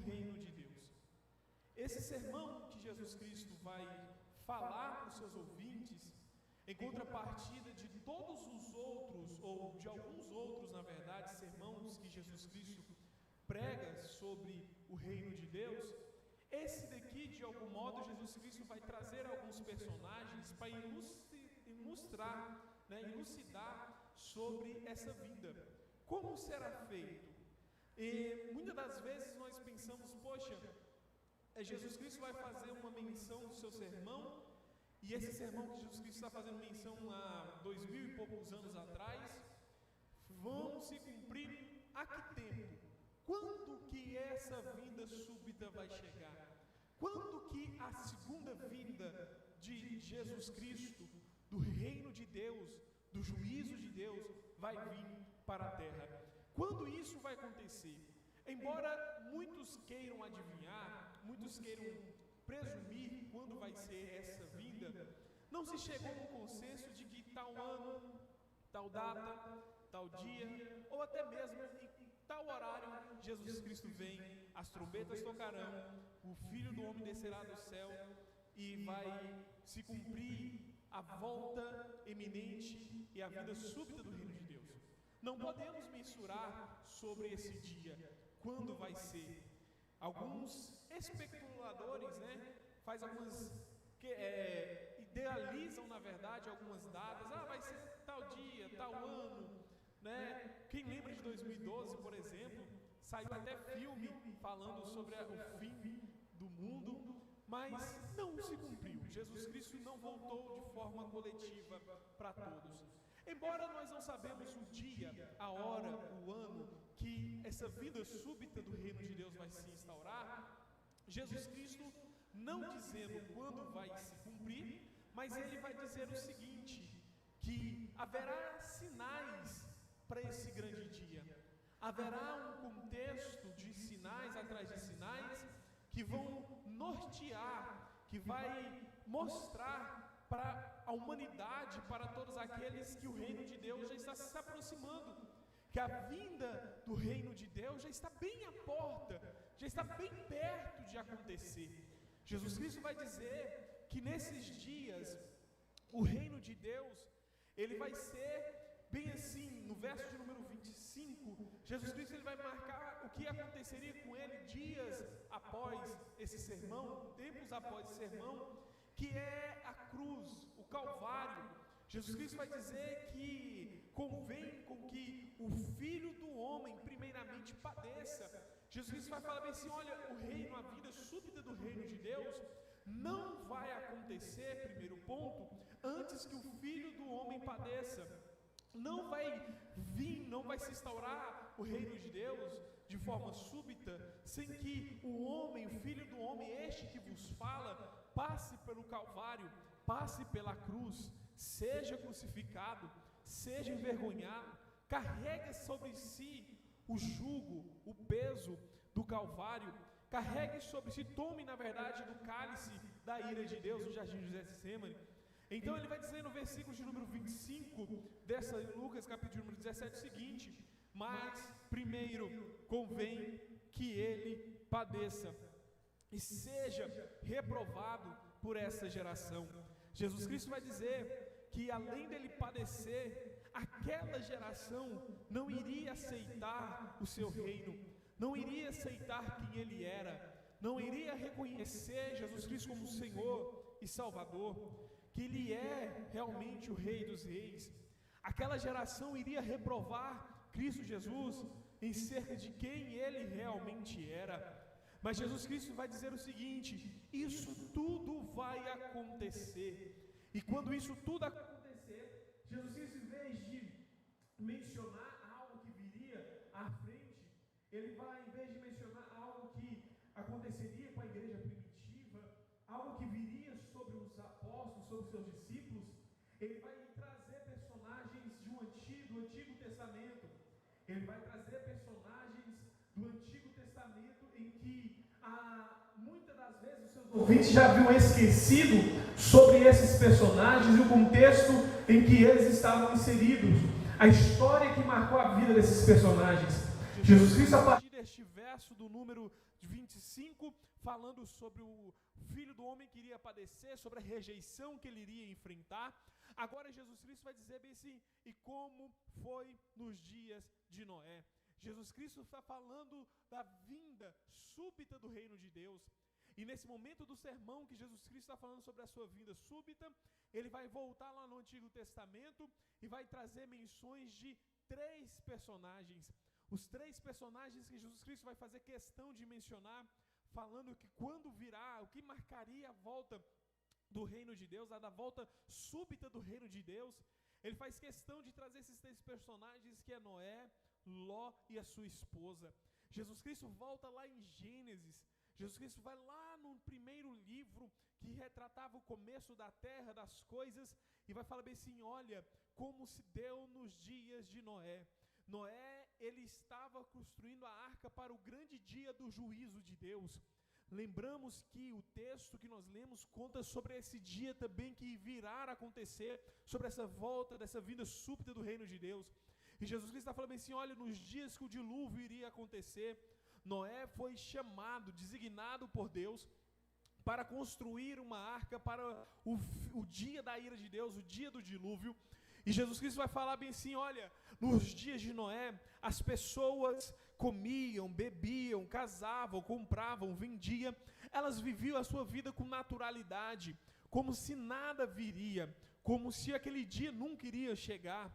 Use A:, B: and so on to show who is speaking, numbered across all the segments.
A: reino de Deus. Esse sermão que Jesus Cristo vai falar para os seus ouvintes, em contrapartida de todos os outros, ou de alguns outros, na verdade, sermões que Jesus Cristo prega sobre o reino de Deus, esse daqui, de algum modo, Jesus Cristo vai trazer alguns personagens para elucidar sobre essa vinda. Como será feito? E muitas das vezes nós pensamos, poxa, Jesus Cristo vai fazer uma menção do seu sermão, e esse sermão que Jesus Cristo está fazendo menção há 2000 e poucos anos atrás, vão se cumprir a que tempo? Quando que essa vinda súbita vai chegar? Quando que a segunda vinda de Jesus Cristo, do reino de Deus, do juízo de Deus, vai vir para a terra? Quando isso vai acontecer? Embora muitos queiram adivinhar, muitos queiram presumir quando vai ser essa vinda, não se chegou a um consenso de que tal ano, tal data, tal dia, ou até mesmo em tal horário Jesus Cristo vem, as trombetas tocarão, o Filho do Homem descerá do céu e vai se cumprir a volta eminente e a vinda súbita do reino de Deus. Não podemos mensurar sobre esse dia, quando vai ser. Alguns especuladores, faz algumas idealizam, na verdade, algumas datas. Vai ser tal dia, tal ano, Quem lembra de 2012, por exemplo, saiu até filme falando sobre o fim do mundo, mas não se cumpriu. Jesus Cristo não voltou de forma coletiva para todos. Embora nós não sabemos o dia, a hora, o ano que essa vida súbita do reino de Deus vai se instaurar, Jesus Cristo não dizendo quando vai se cumprir, mas ele vai dizer o seguinte, que haverá sinais para esse grande dia. Haverá um contexto de sinais atrás de sinais que vão nortear, que vai mostrar para a humanidade, para todos aqueles que o reino de Deus já está se aproximando, que a vinda do reino de Deus já está bem à porta, já está bem perto de acontecer. Jesus Cristo vai dizer que nesses dias o reino de Deus, ele vai ser bem assim, no verso de número 25, Jesus Cristo ele vai marcar o que aconteceria com ele dias após esse sermão, tempos após esse sermão, que é a cruz, o Calvário. Jesus Cristo vai dizer que convém com que o Filho do Homem primeiramente padeça. Jesus Cristo vai falar bem assim, olha, o reino, a vida súbita do reino de Deus não vai acontecer, primeiro ponto, antes que o Filho do Homem padeça. Não vai vir, não vai se instaurar o reino de Deus de forma súbita, sem que o homem, o Filho do Homem, este que vos fala, passe pelo Calvário, passe pela cruz, seja crucificado, seja envergonhado, carregue sobre si o jugo, o peso do Calvário, carregue sobre si, tome na verdade do cálice da ira de Deus no jardim de Getsêmani. Então ele vai dizer no versículo de número 25 dessa Lucas capítulo número 17 o seguinte: mas primeiro convém que ele padeça e seja reprovado por essa geração. Jesus Cristo vai dizer que além dele padecer, aquela geração não iria aceitar o seu reino, não iria aceitar quem ele era, não iria reconhecer Jesus Cristo como Senhor e Salvador, que ele é realmente o Rei dos Reis. Aquela geração iria reprovar Cristo Jesus em cerca de quem ele realmente era. Mas Jesus Cristo vai dizer o seguinte: isso tudo vai acontecer. E quando isso tudo acontecer, Jesus Cristo, em vez de mencionar algo que viria à frente, ele vai, em vez de mencionar algo que aconteceria com a igreja primitiva, algo que viria sobre os apóstolos, sobre os seus discípulos, ele vai trazer personagens do Antigo Testamento. Ele vai trazer personagens do Antigo Testamento em que muitas das vezes os seus ouvintes já haviam esquecido sobre esses personagens e o contexto em que eles estavam inseridos, a história que marcou a vida desses personagens. Jesus Cristo, a partir este verso do número 25, falando sobre o Filho do Homem que iria padecer, sobre a rejeição que ele iria enfrentar. Agora Jesus Cristo vai dizer bem assim: e como foi nos dias de Noé. Jesus Cristo está falando da vinda súbita do reino de Deus. E nesse momento do sermão que Jesus Cristo está falando sobre a sua vinda súbita, ele vai voltar lá no Antigo Testamento e vai trazer menções de 3 personagens. Os 3 personagens que Jesus Cristo vai fazer questão de mencionar, falando que quando virá, o que marcaria a volta do reino de Deus, a da volta súbita do reino de Deus. Ele faz questão de trazer esses 3 personagens, que é Noé, Ló e a sua esposa. Jesus Cristo volta lá em Gênesis. Jesus Cristo vai lá no primeiro livro que retratava o começo da terra, das coisas, e vai falar bem assim: olha, como se deu nos dias de Noé. Noé, ele estava construindo a arca para o grande dia do juízo de Deus. Lembramos que o texto que nós lemos conta sobre esse dia também que virá a acontecer, sobre essa volta, dessa vinda súbita do reino de Deus. E Jesus Cristo está falando assim: olha, nos dias que o dilúvio iria acontecer, Noé foi chamado, designado por Deus, para construir uma arca para o dia da ira de Deus, o dia do dilúvio. E Jesus Cristo vai falar bem assim: olha, nos dias de Noé, as pessoas comiam, bebiam, casavam, compravam, vendiam, elas viviam a sua vida com naturalidade, como se nada viria, como se aquele dia nunca iria chegar.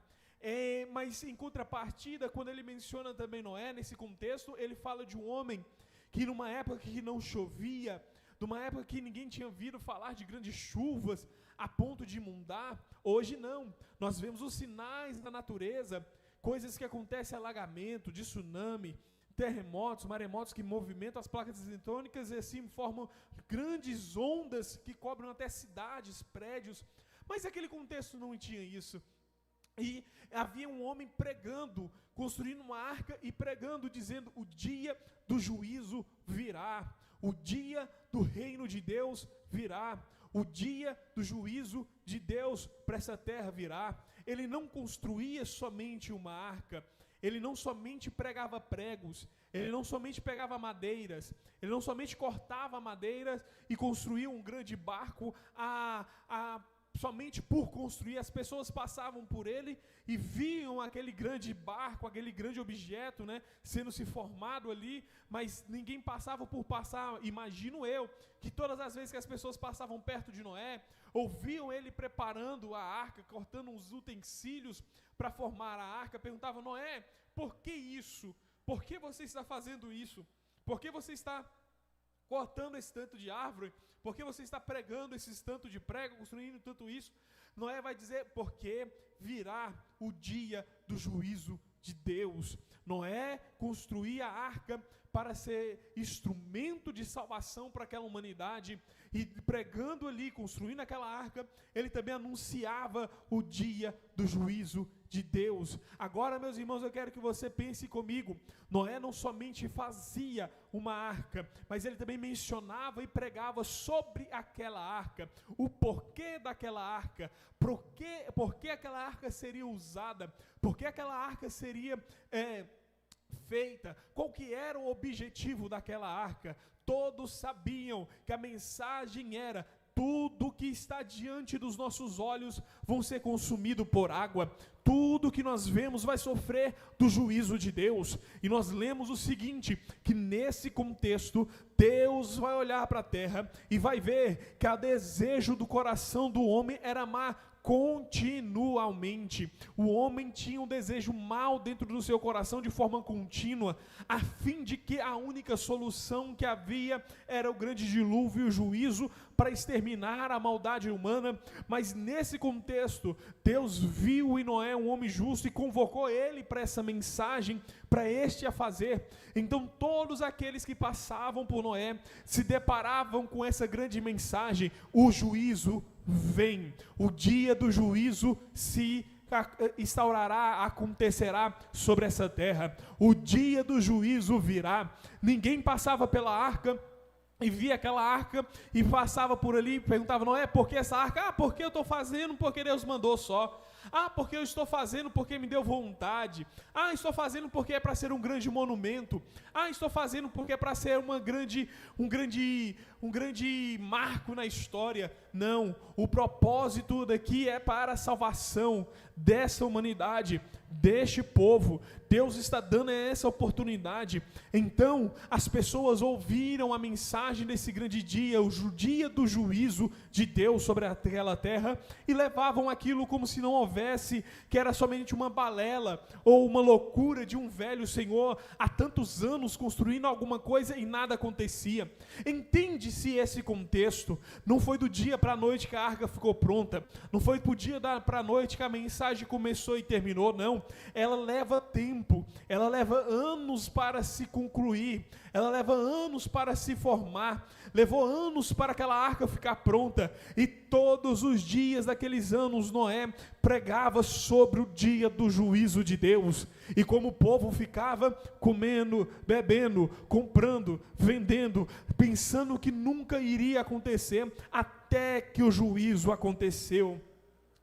A: Mas em contrapartida, quando ele menciona também Noé, nesse contexto, ele fala de um homem que numa época que não chovia, numa época que ninguém tinha ouvido falar de grandes chuvas, a ponto de inundar. Hoje não, nós vemos os sinais da natureza, coisas que acontecem, alagamento, de tsunami, terremotos, maremotos que movimentam as placas tectônicas e assim formam grandes ondas que cobrem até cidades, prédios. Mas aquele contexto não tinha isso. E havia um homem pregando, construindo uma arca e pregando, dizendo: o dia do juízo virá, o dia do reino de Deus virá, o dia do juízo de Deus para essa terra virá. Ele não construía somente uma arca, ele não somente pregava pregos, ele não somente pegava madeiras, ele não somente cortava madeiras e construía um grande barco somente por construir. As pessoas passavam por ele e viam aquele grande barco, aquele grande objeto, né, sendo se formado ali, mas ninguém passava por passar. Imagino eu que todas as vezes que as pessoas passavam perto de Noé, ouviam ele preparando a arca, cortando uns utensílios para formar a arca, perguntavam: Noé, por que isso? Por que você está fazendo isso? Por que você está cortando esse tanto de árvore? Por que você está pregando esses tanto de prego, construindo tanto isso? Noé vai dizer: porque virá o dia do juízo de Deus. Noé construía a arca para ser instrumento de salvação para aquela humanidade, e pregando ali, construindo aquela arca, ele também anunciava o dia do juízo de Deus. Agora, meus irmãos, eu quero que você pense comigo: Noé não somente fazia uma arca, mas ele também mencionava e pregava sobre aquela arca, o porquê daquela arca, por que aquela arca seria usada, por que aquela arca seria feita, qual que era o objetivo daquela arca. Todos sabiam que a mensagem era: tudo que está diante dos nossos olhos vão ser consumido por água, tudo que nós vemos vai sofrer do juízo de Deus. E nós lemos o seguinte, que nesse contexto, Deus vai olhar para a terra e vai ver que o desejo do coração do homem era amar continuamente. O homem tinha um desejo mau dentro do seu coração de forma contínua, a fim de que a única solução que havia era o grande dilúvio e o juízo para exterminar a maldade humana. Mas nesse contexto, Deus viu em Noé um homem justo e convocou ele para essa mensagem, para este a fazer. Então todos aqueles que passavam por Noé se deparavam com essa grande mensagem: o juízo vem, o dia do juízo se instaurará, acontecerá sobre essa terra, o dia do juízo virá. Ninguém passava pela arca e via aquela arca e passava por ali e perguntava: Noé, por que essa arca? Porque eu estou fazendo, porque Deus mandou só. Porque eu estou fazendo porque me deu vontade. Estou fazendo porque é para ser um grande monumento. Estou fazendo porque é para ser um grande marco na história. Não, o propósito daqui é para a salvação dessa humanidade, deste povo. Deus está dando essa oportunidade. Então, as pessoas ouviram a mensagem desse grande dia, o dia do juízo de Deus sobre aquela terra, e levavam aquilo como se não houvesse, que era somente uma balela, ou uma loucura de um velho senhor, há tantos anos construindo alguma coisa e nada acontecia. Entende-se esse contexto. Não foi do dia para a noite que a arca ficou pronta, não foi do dia para a noite que a mensagem começou e terminou, não. Ela leva tempo, ela leva anos para se concluir, ela leva anos para se formar, levou anos para aquela arca ficar pronta, e todos os dias daqueles anos Noé pregava sobre o dia do juízo de Deus, e como o povo ficava comendo, bebendo, comprando, vendendo, pensando que nunca iria acontecer, até que o juízo aconteceu.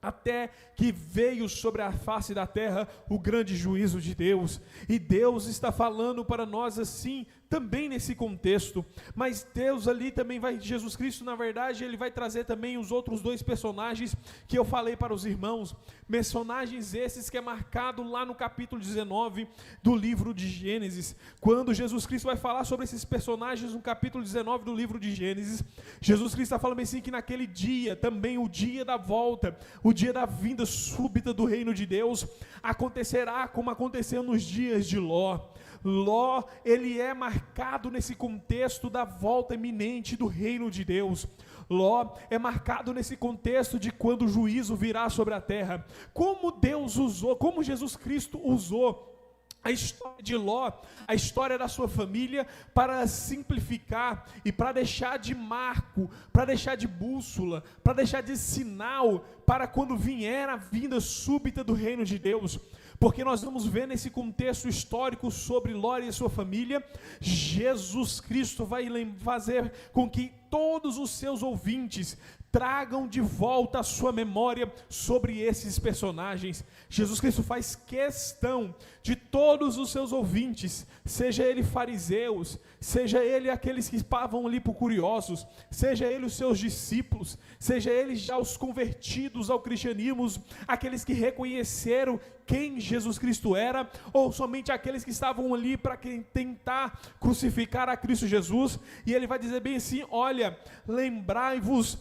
A: Até que veio sobre a face da terra o grande juízo de Deus. E Deus está falando para nós assim, também nesse contexto. Mas Deus ali também Jesus Cristo, na verdade, ele vai trazer também os outros dois personagens que eu falei para os irmãos. Personagens esses que é marcado lá no capítulo 19 do livro de Gênesis. Quando Jesus Cristo vai falar sobre esses personagens no capítulo 19 do livro de Gênesis, Jesus Cristo está falando assim que naquele dia, também o dia da volta, o dia da vinda súbita do reino de Deus, acontecerá como aconteceu nos dias de Ló. Ló, ele é marcado nesse contexto da volta iminente do reino de Deus. Ló é marcado nesse contexto de quando o juízo virá sobre a terra. Como Deus usou, como Jesus Cristo usou a história de Ló, a história da sua família, para simplificar e para deixar de marco, para deixar de bússola, para deixar de sinal, para quando vier a vinda súbita do reino de Deus. Porque nós vamos ver nesse contexto histórico sobre Ló e sua família, Jesus Cristo vai fazer com que todos os seus ouvintes tragam de volta a sua memória sobre esses personagens. Jesus Cristo faz questão de todos os seus ouvintes, seja ele fariseus, seja ele aqueles que estavam ali por curiosos, seja ele os seus discípulos, seja ele já os convertidos ao cristianismo, aqueles que reconheceram quem Jesus Cristo era, ou somente aqueles que estavam ali para tentar crucificar a Cristo Jesus. E ele vai dizer bem assim: olha, lembrai-vos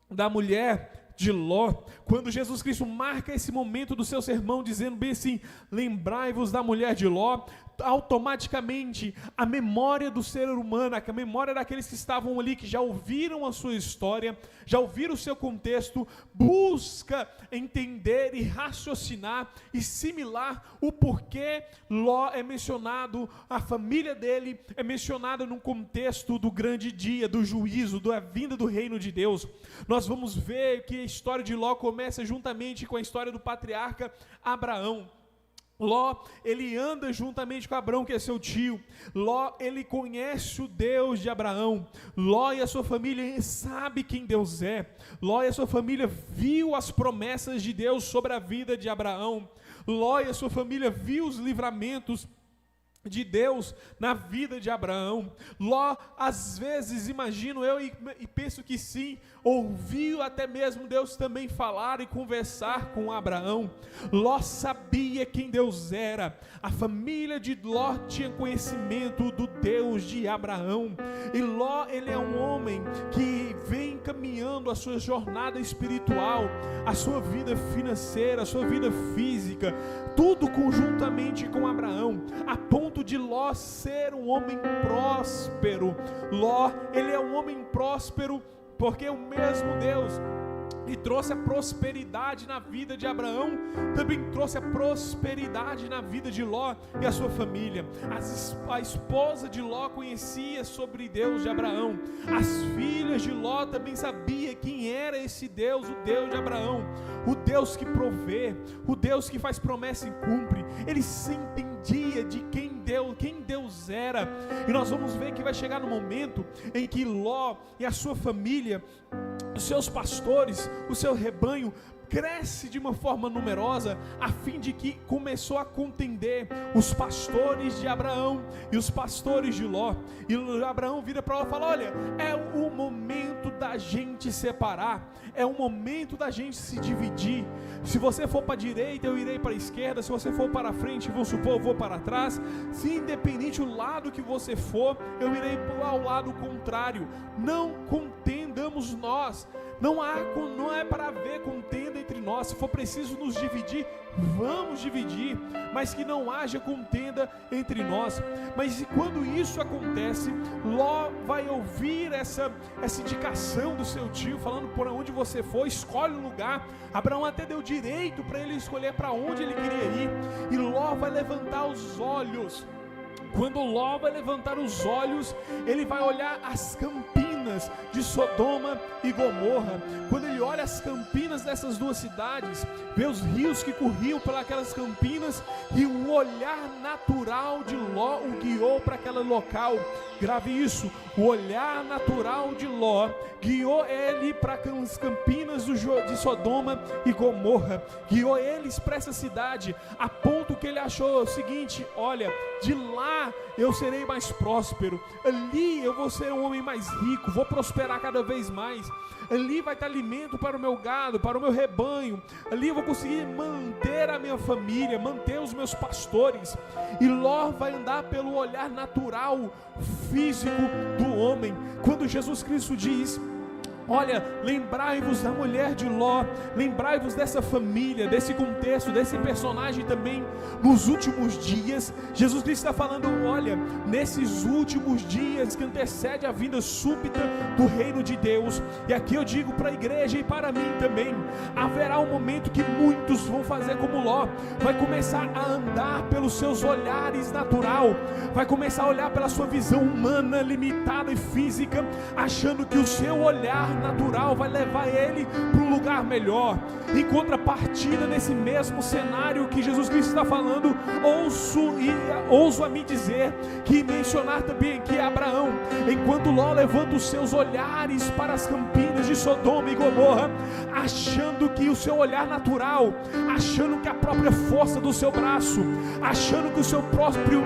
A: da mulher de Ló. Quando Jesus Cristo marca esse momento do seu sermão dizendo bem assim, lembrai-vos da mulher de Ló, automaticamente a memória do ser humano, a memória daqueles que estavam ali, que já ouviram a sua história, já ouviram o seu contexto, busca entender e raciocinar e similar o porquê Ló é mencionado, a família dele é mencionada no contexto do grande dia, do juízo, da vinda do reino de Deus. Nós vamos ver que a história de Ló começa juntamente com a história do patriarca Abraão. Ló, ele anda juntamente com Abraão, que é seu tio. Ló, ele conhece o Deus de Abraão. Ló e a sua família sabe quem Deus é. Ló e a sua família viu as promessas de Deus sobre a vida de Abraão. Ló e a sua família viu os livramentos de Deus na vida de Abraão. Ló, às vezes, imagino eu e penso que sim, ouviu até mesmo Deus também falar e conversar com Abraão. Ló sabia quem Deus era. A família de Ló tinha conhecimento do Deus de Abraão. E Ló, ele é um homem que vem caminhando a sua jornada espiritual, a sua vida financeira, a sua vida física, tudo conjuntamente com Abraão, a ponto de Ló ser um homem próspero. Ló, ele é um homem próspero porque o mesmo Deus que trouxe a prosperidade na vida de Abraão, também trouxe a prosperidade na vida de Ló e a sua família. A esposa de Ló conhecia sobre Deus de Abraão. As filhas de Ló também sabiam quem era esse Deus, o Deus de Abraão, o Deus que provê, o Deus que faz promessa e cumpre. Ele se entendia de quem Deus era. E nós vamos ver que vai chegar no momento em que Ló e a sua família, os seus pastores, o seu rebanho, cresce de uma forma numerosa, a fim de que começou a contender os pastores de Abraão e os pastores de Ló. E Abraão vira para Ló e fala: olha, é o momento da gente separar, é o momento da gente se dividir. Se você for para a direita, eu irei para a esquerda. Se você for para a frente, vamos supor, eu vou para trás. Se independente o lado que você for, eu irei ao lado contrário. Não contendamos nós. Não é para haver contenda entre nós. Se for preciso nos dividir, vamos dividir, mas que não haja contenda entre nós. Mas quando isso acontece, Ló vai ouvir essa indicação do seu tio, falando: por onde você for, escolhe um lugar. Abraão até deu direito para ele escolher para onde ele queria ir. E Ló vai levantar os olhos. Quando Ló vai levantar os olhos, ele vai olhar as campinas de Sodoma e Gomorra. Quando ele olha as campinas dessas duas cidades, vê os rios que corriam pelas campinas, e o olhar natural de Ló o guiou para aquele local. Grave isso: o olhar natural de Ló guiou ele para as campinas de Sodoma e Gomorra, guiou eles para essa cidade, a ponto que ele achou o seguinte: olha, de lá eu serei mais próspero, ali eu vou ser um homem mais rico, vou prosperar cada vez mais, ali vai ter alimento para o meu gado, para o meu rebanho, ali eu vou conseguir manter a minha família, manter os meus pastores. E Ló vai andar pelo olhar natural, físico do homem. Quando Jesus Cristo diz: olha, lembrai-vos da mulher de Ló, lembrai-vos dessa família, desse contexto, desse personagem também, nos últimos dias. Jesus Cristo está falando: olha, nesses últimos dias que antecede a vinda súbita do reino de Deus. E aqui eu digo para a igreja e para mim também: haverá um momento que muitos vão fazer como Ló, vai começar a andar pelos seus olhares natural, vai começar a olhar pela sua visão humana, limitada e física, achando que o seu olhar natural vai levar ele para um lugar melhor. Em contrapartida, nesse mesmo cenário que Jesus Cristo está falando, ouso a me dizer que mencionar também que Abraão, enquanto Ló levanta os seus olhares para as campinas de Sodoma e Gomorra, achando que o seu olhar natural, achando que a própria força do seu braço, achando que o seu próprio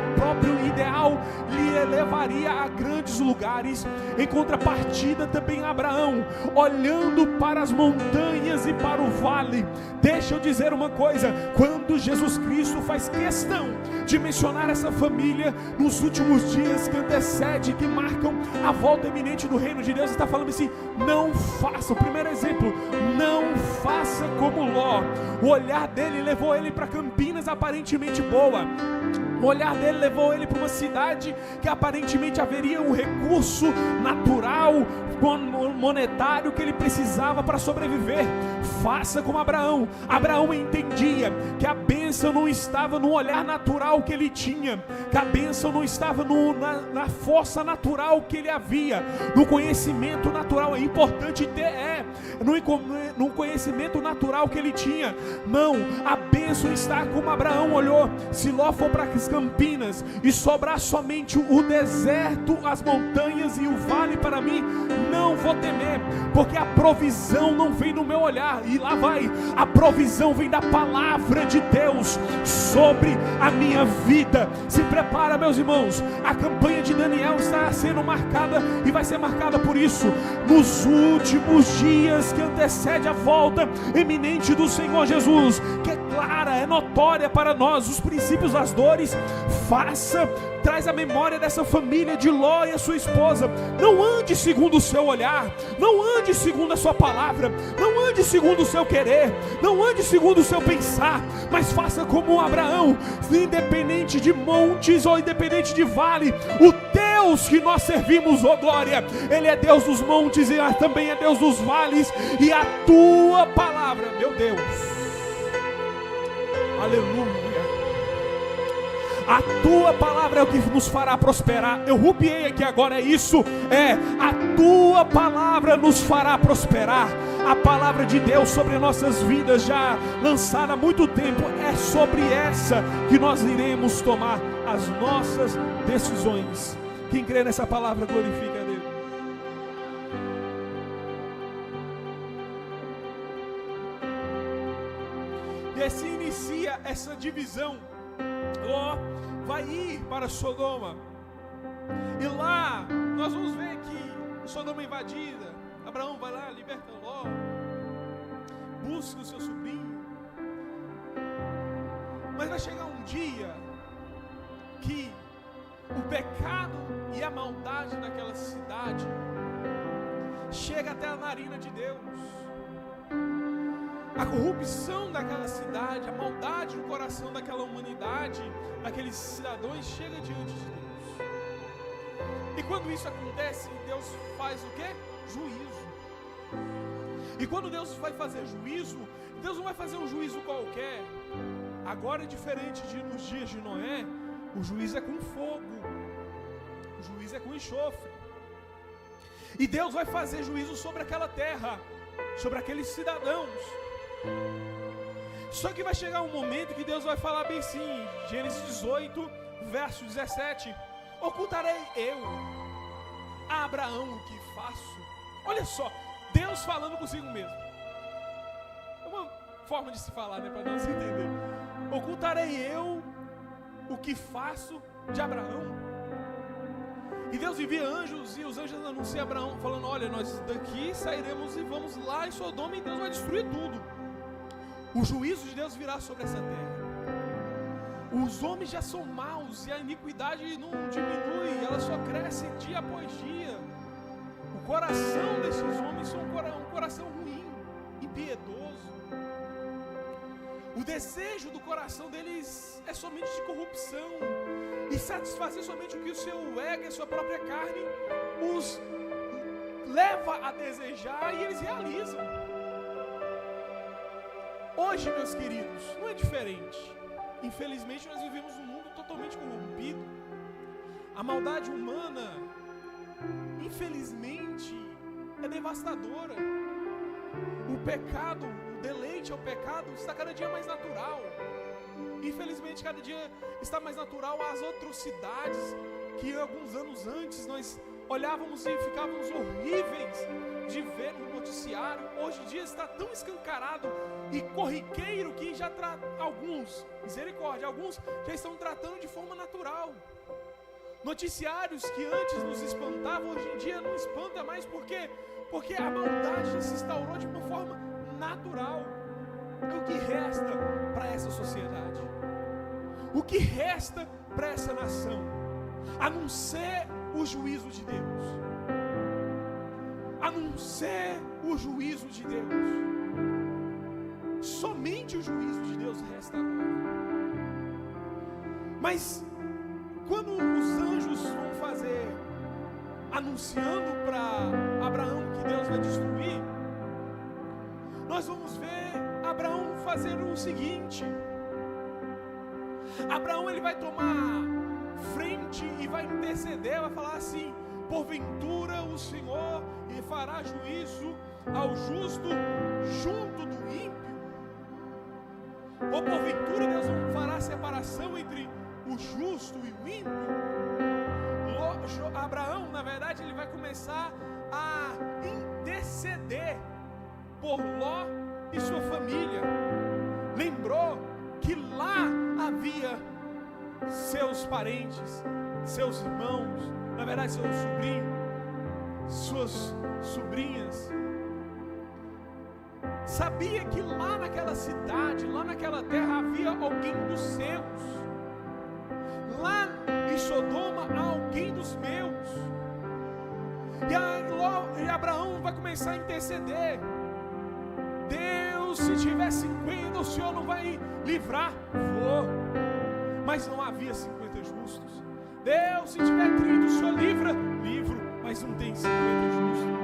A: ideal lhe levaria a grandes lugares. Em contrapartida também Abraão, olhando para as montanhas e para o vale. Deixa eu dizer uma coisa: quando Jesus Cristo faz questão de mencionar essa família nos últimos dias que antecede, que marcam a volta iminente do reino de Deus, está falando assim: não faça, o primeiro exemplo, não faça como Ló. O olhar dele levou ele para Campinas aparentemente boa, o olhar dele levou ele para uma cidade que aparentemente haveria um recurso natural, monetário que ele precisava para sobreviver. Faça como Abraão. Abraão entendia que a bênção não estava no olhar natural que ele tinha, que a bênção não estava na força natural que ele havia, no conhecimento natural. É importante ter, no conhecimento natural que ele tinha. Não, a bênção está como Abraão olhou. Se Ló for para as campinas e sobrar somente o deserto, as montanhas e o vale para mim, não vou temer, porque a provisão não vem no meu olhar. E lá vai, a provisão vem da palavra de Deus sobre a minha vida. Se prepara, meus irmãos, a campanha de Daniel está sendo marcada e vai ser marcada por isso. Nos últimos dias que antecede a volta iminente do Senhor Jesus, que é clara, é notória para nós, os princípios das dores, traz a memória dessa família de Ló e a sua esposa. Não ande segundo o seu olhar, não ande segundo a sua palavra, não ande segundo o seu querer, não ande segundo o seu pensar, mas faça como Abraão. Independente de montes ou independente de vale, o Deus que nós servimos, ó glória, Ele é Deus dos montes e também é Deus dos vales. E a tua palavra, meu Deus, aleluia, a tua palavra é o que nos fará prosperar. Eu rupiei aqui agora, é isso, a tua palavra nos fará prosperar. A palavra de Deus sobre nossas vidas, já lançada há muito tempo, é sobre essa que nós iremos tomar as nossas decisões. Quem crê nessa palavra, glorifica a Deus. essa divisão, Ló vai ir para Sodoma. E lá nós vamos ver que Sodoma é invadida. Abraão vai lá, liberta Ló, busca o seu sobrinho. Mas vai chegar um dia que o pecado e a maldade daquela cidade chega até a narina de Deus. A corrupção daquela cidade, a maldade no coração daquela humanidade, daqueles cidadãos, chega diante de Deus. E quando isso acontece, Deus faz o quê? Juízo. E quando Deus vai fazer juízo, Deus não vai fazer um juízo qualquer. Agora é diferente de nos dias de Noé. O juízo é com fogo, o juízo é com enxofre. E Deus vai fazer juízo sobre aquela terra, sobre aqueles cidadãos. Só que vai chegar um momento que Deus vai falar bem assim, Gênesis 18, verso 17: ocultarei eu a Abraão o que faço. Olha só, Deus falando consigo mesmo. É uma forma de se falar, né, para nós entender. Ocultarei eu o que faço de Abraão. E Deus envia anjos, e os anjos anunciam a Abraão, falando: olha, nós daqui sairemos e vamos lá em Sodoma, e Deus vai destruir tudo. O juízo de Deus virá sobre essa terra. Os homens já são maus, e a iniquidade não diminui, ela só cresce dia após dia. O coração desses homens é um coração ruim, impiedoso. O desejo do coração deles é somente de corrupção, e satisfazer somente o que o seu ego e a sua própria carne os leva a desejar, e eles realizam. Hoje, meus queridos, não é diferente. Infelizmente, nós vivemos um mundo totalmente corrompido. A maldade humana, infelizmente, é devastadora. O pecado, o deleite ao pecado está cada dia mais natural. Infelizmente, cada dia está mais natural as atrocidades que alguns anos antes nós olhávamos e ficávamos horríveis de ver no noticiário. Hoje em dia está tão escancarado e corriqueiro que já alguns, misericórdia, alguns já estão tratando de forma natural. Noticiários que antes nos espantavam, hoje em dia não espanta mais. Por quê? Porque a maldade já se instaurou de uma forma natural. E o que resta para essa sociedade? O que resta para essa nação? A não ser o juízo de Deus. A não ser o juízo de Deus. Somente o juízo de Deus resta agora. Mas quando os anjos vão fazer, anunciando para Abraão que Deus vai destruir, nós vamos ver Abraão fazer o seguinte. Abraão, ele vai tomar frente e vai interceder, vai falar assim: porventura o Senhor fará juízo ao justo junto do ímpio? Ou porventura Deus não fará separação entre o justo e o ímpio? Abraão, na verdade, ele vai começar a interceder por Ló e sua família. Lembrou que lá havia seus parentes, seus irmãos, na verdade seus sobrinhos, suas sobrinhas. Sabia que lá naquela cidade, lá naquela terra havia alguém dos seus. Lá em Sodoma há alguém dos meus. E Abraão vai começar a interceder. Deus, se tiver 50, o Senhor não vai livrar? Vou. Mas não havia 50 justos. Deus, se tiver 30, o Senhor livra? Livro, mas não tem 50 justos.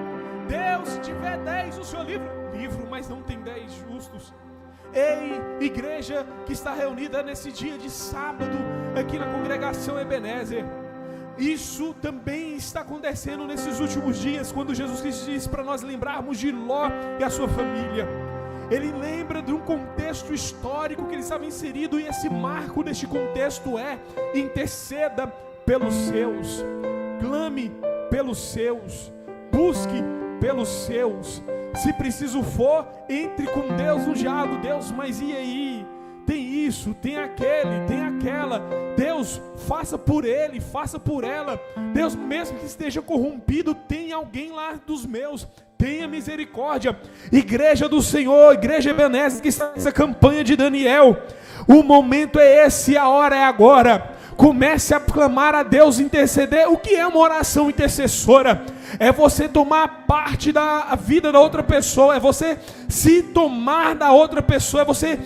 A: Deus, se tiver 10, o Senhor livra? Livro, mas não tem 10 justos. Ei, igreja que está reunida nesse dia de sábado aqui na congregação Ebenezer, isso também está acontecendo nesses últimos dias, quando Jesus Cristo diz para nós lembrarmos de Ló e a sua família. Ele lembra de um contexto histórico que ele estava inserido, e esse marco deste contexto é: interceda pelos seus, clame pelos seus, busque pelos seus. Se preciso for, entre com Deus no diálogo. Deus, mas e aí? tem isso, tem aquele, tem aquela. Deus, faça por ele, faça por ela. Deus, mesmo que esteja corrompido, tem alguém lá dos meus. Tenha misericórdia. Igreja do Senhor, Igreja Ebenezer, que está nessa campanha de Daniel. O momento é esse, a hora é agora. Comece a clamar a Deus, interceder. O que é uma oração intercessora? É você tomar parte da vida da outra pessoa, é você se tomar da outra pessoa, é você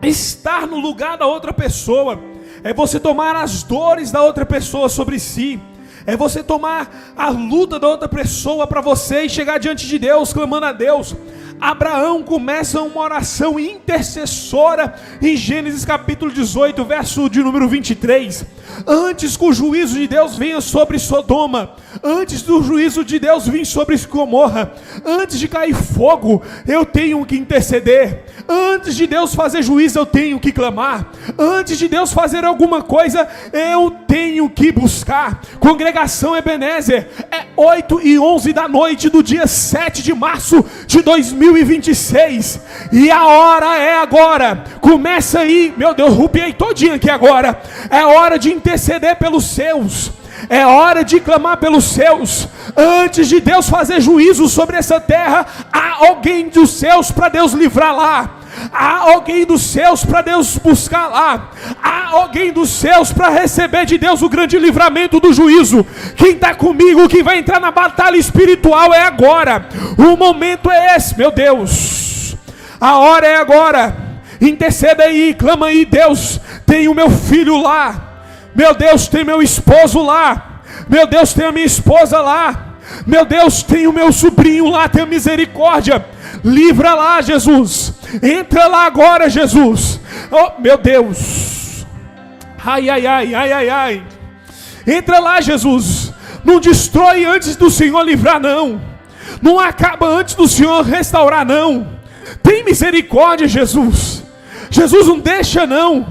A: estar no lugar da outra pessoa, é você tomar as dores da outra pessoa sobre si, é você tomar a luta da outra pessoa para você e chegar diante de Deus, clamando a Deus. Abraão começa uma oração intercessora em Gênesis capítulo 18, verso de número 23. Antes que o juízo de Deus venha sobre Sodoma, antes do juízo de Deus vir sobre Gomorra, antes de cair fogo, eu tenho que interceder. Antes de Deus fazer juízo, eu tenho que clamar. Antes de Deus fazer alguma coisa, eu tenho que buscar. Congregação Ebenezer, é 8h11 da noite do dia 7 de março de 2026, e a hora é agora. Começa aí, meu Deus, rupiei todinho aqui agora. É hora de interceder pelos seus, é hora de clamar pelos seus. Antes de Deus fazer juízo sobre essa terra, há alguém dos seus para Deus livrar lá. Há alguém dos céus para Deus buscar lá. Há alguém dos céus para receber de Deus o grande livramento do juízo. Quem está comigo, quem vai entrar na batalha espiritual é agora. O momento é esse, meu Deus. A hora é agora. Interceda aí, clama aí. Deus, tem o meu filho lá. Meu Deus, tem meu esposo lá. Meu Deus, tem a minha esposa lá. Meu Deus, tem o meu sobrinho lá. Tenha misericórdia. Livra lá, Jesus. Entra lá agora, Jesus. Oh, meu Deus. Ai, ai, ai, ai, ai, ai. Entra lá, Jesus. Não destrói antes do Senhor livrar, não. Não acaba antes do Senhor restaurar, não. Tem misericórdia, Jesus. Jesus, não deixa, não.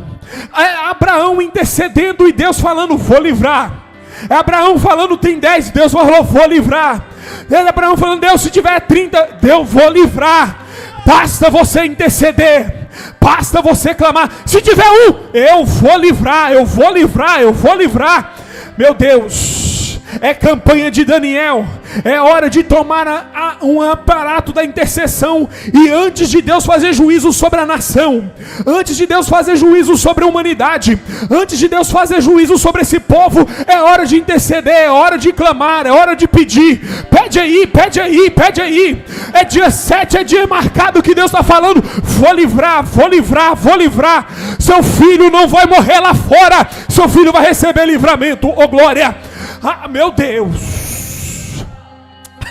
A: É Abraão intercedendo e Deus falando, vou livrar. É Abraão falando, tem 10, Deus falou, vou livrar. É Abraão falando, Deus, se tiver 30, Deus, vou livrar. Basta você interceder, basta você clamar. Se tiver 1, eu vou livrar, eu vou livrar, eu vou livrar. Meu Deus, é campanha de Daniel. É hora de tomar um aparato da intercessão. E antes de Deus fazer juízo sobre a nação, antes de Deus fazer juízo sobre a humanidade, antes de Deus fazer juízo sobre esse povo, é hora de interceder, é hora de clamar, é hora de pedir. Pede aí, pede aí, pede aí. É dia 7, é dia marcado que Deus está falando, vou livrar, vou livrar, vou livrar. Seu filho não vai morrer lá fora, seu filho vai receber livramento. Oh glória. Ah, meu Deus.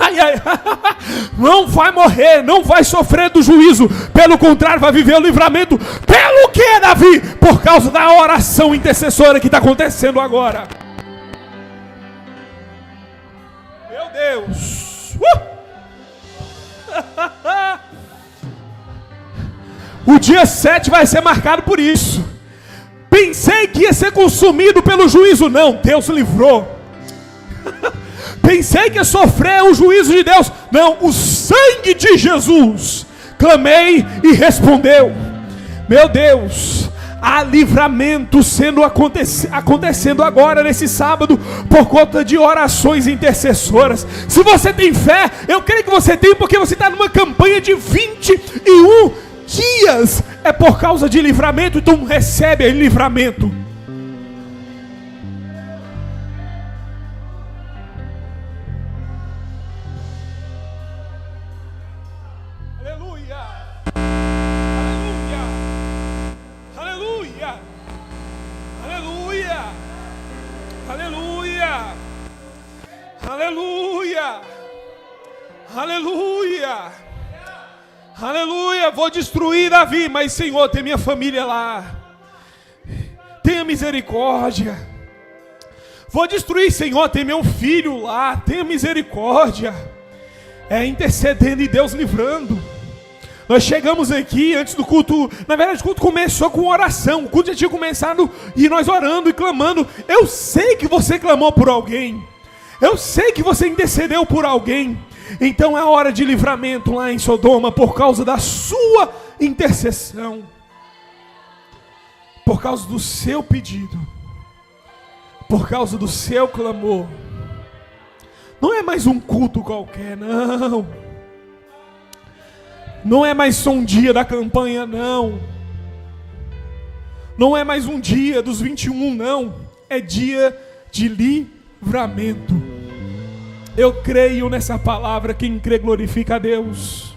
A: Ai, ai. Não vai morrer, não vai sofrer do juízo, pelo contrário, vai viver o livramento. Pelo que, Davi? Por causa da oração intercessora que está acontecendo agora. Meu Deus. O dia 7 vai ser marcado por isso. Pensei que ia ser consumido pelo juízo, não, Deus livrou. Pensei que ia sofrer o juízo de Deus, não, o sangue de Jesus. Clamei e respondeu. Meu Deus, há livramento sendo acontecendo agora nesse sábado por conta de orações intercessoras. Se você tem fé, eu creio que você tem, porque você está numa campanha de 21 dias. É por causa de livramento, então recebe aí livramento. Aleluia, aleluia, aleluia. Vou destruir Davi, mas Senhor, tem minha família lá, tenha misericórdia. Vou destruir, Senhor, tem meu filho lá, tenha misericórdia. É intercedendo e Deus livrando. Nós chegamos aqui antes do culto. Na verdade o culto começou com oração. O culto já tinha começado e nós orando e clamando. Eu sei que você clamou por alguém, eu sei que você intercedeu por alguém. Então é hora de livramento lá em Sodoma por causa da sua intercessão. por causa do seu pedido, por causa do seu clamor. Não é mais um culto qualquer, não. Não é mais só um dia da campanha, não. Não é mais um dia dos 21, não. É dia de livramento. Eu creio nessa palavra. Quem crê glorifica a Deus.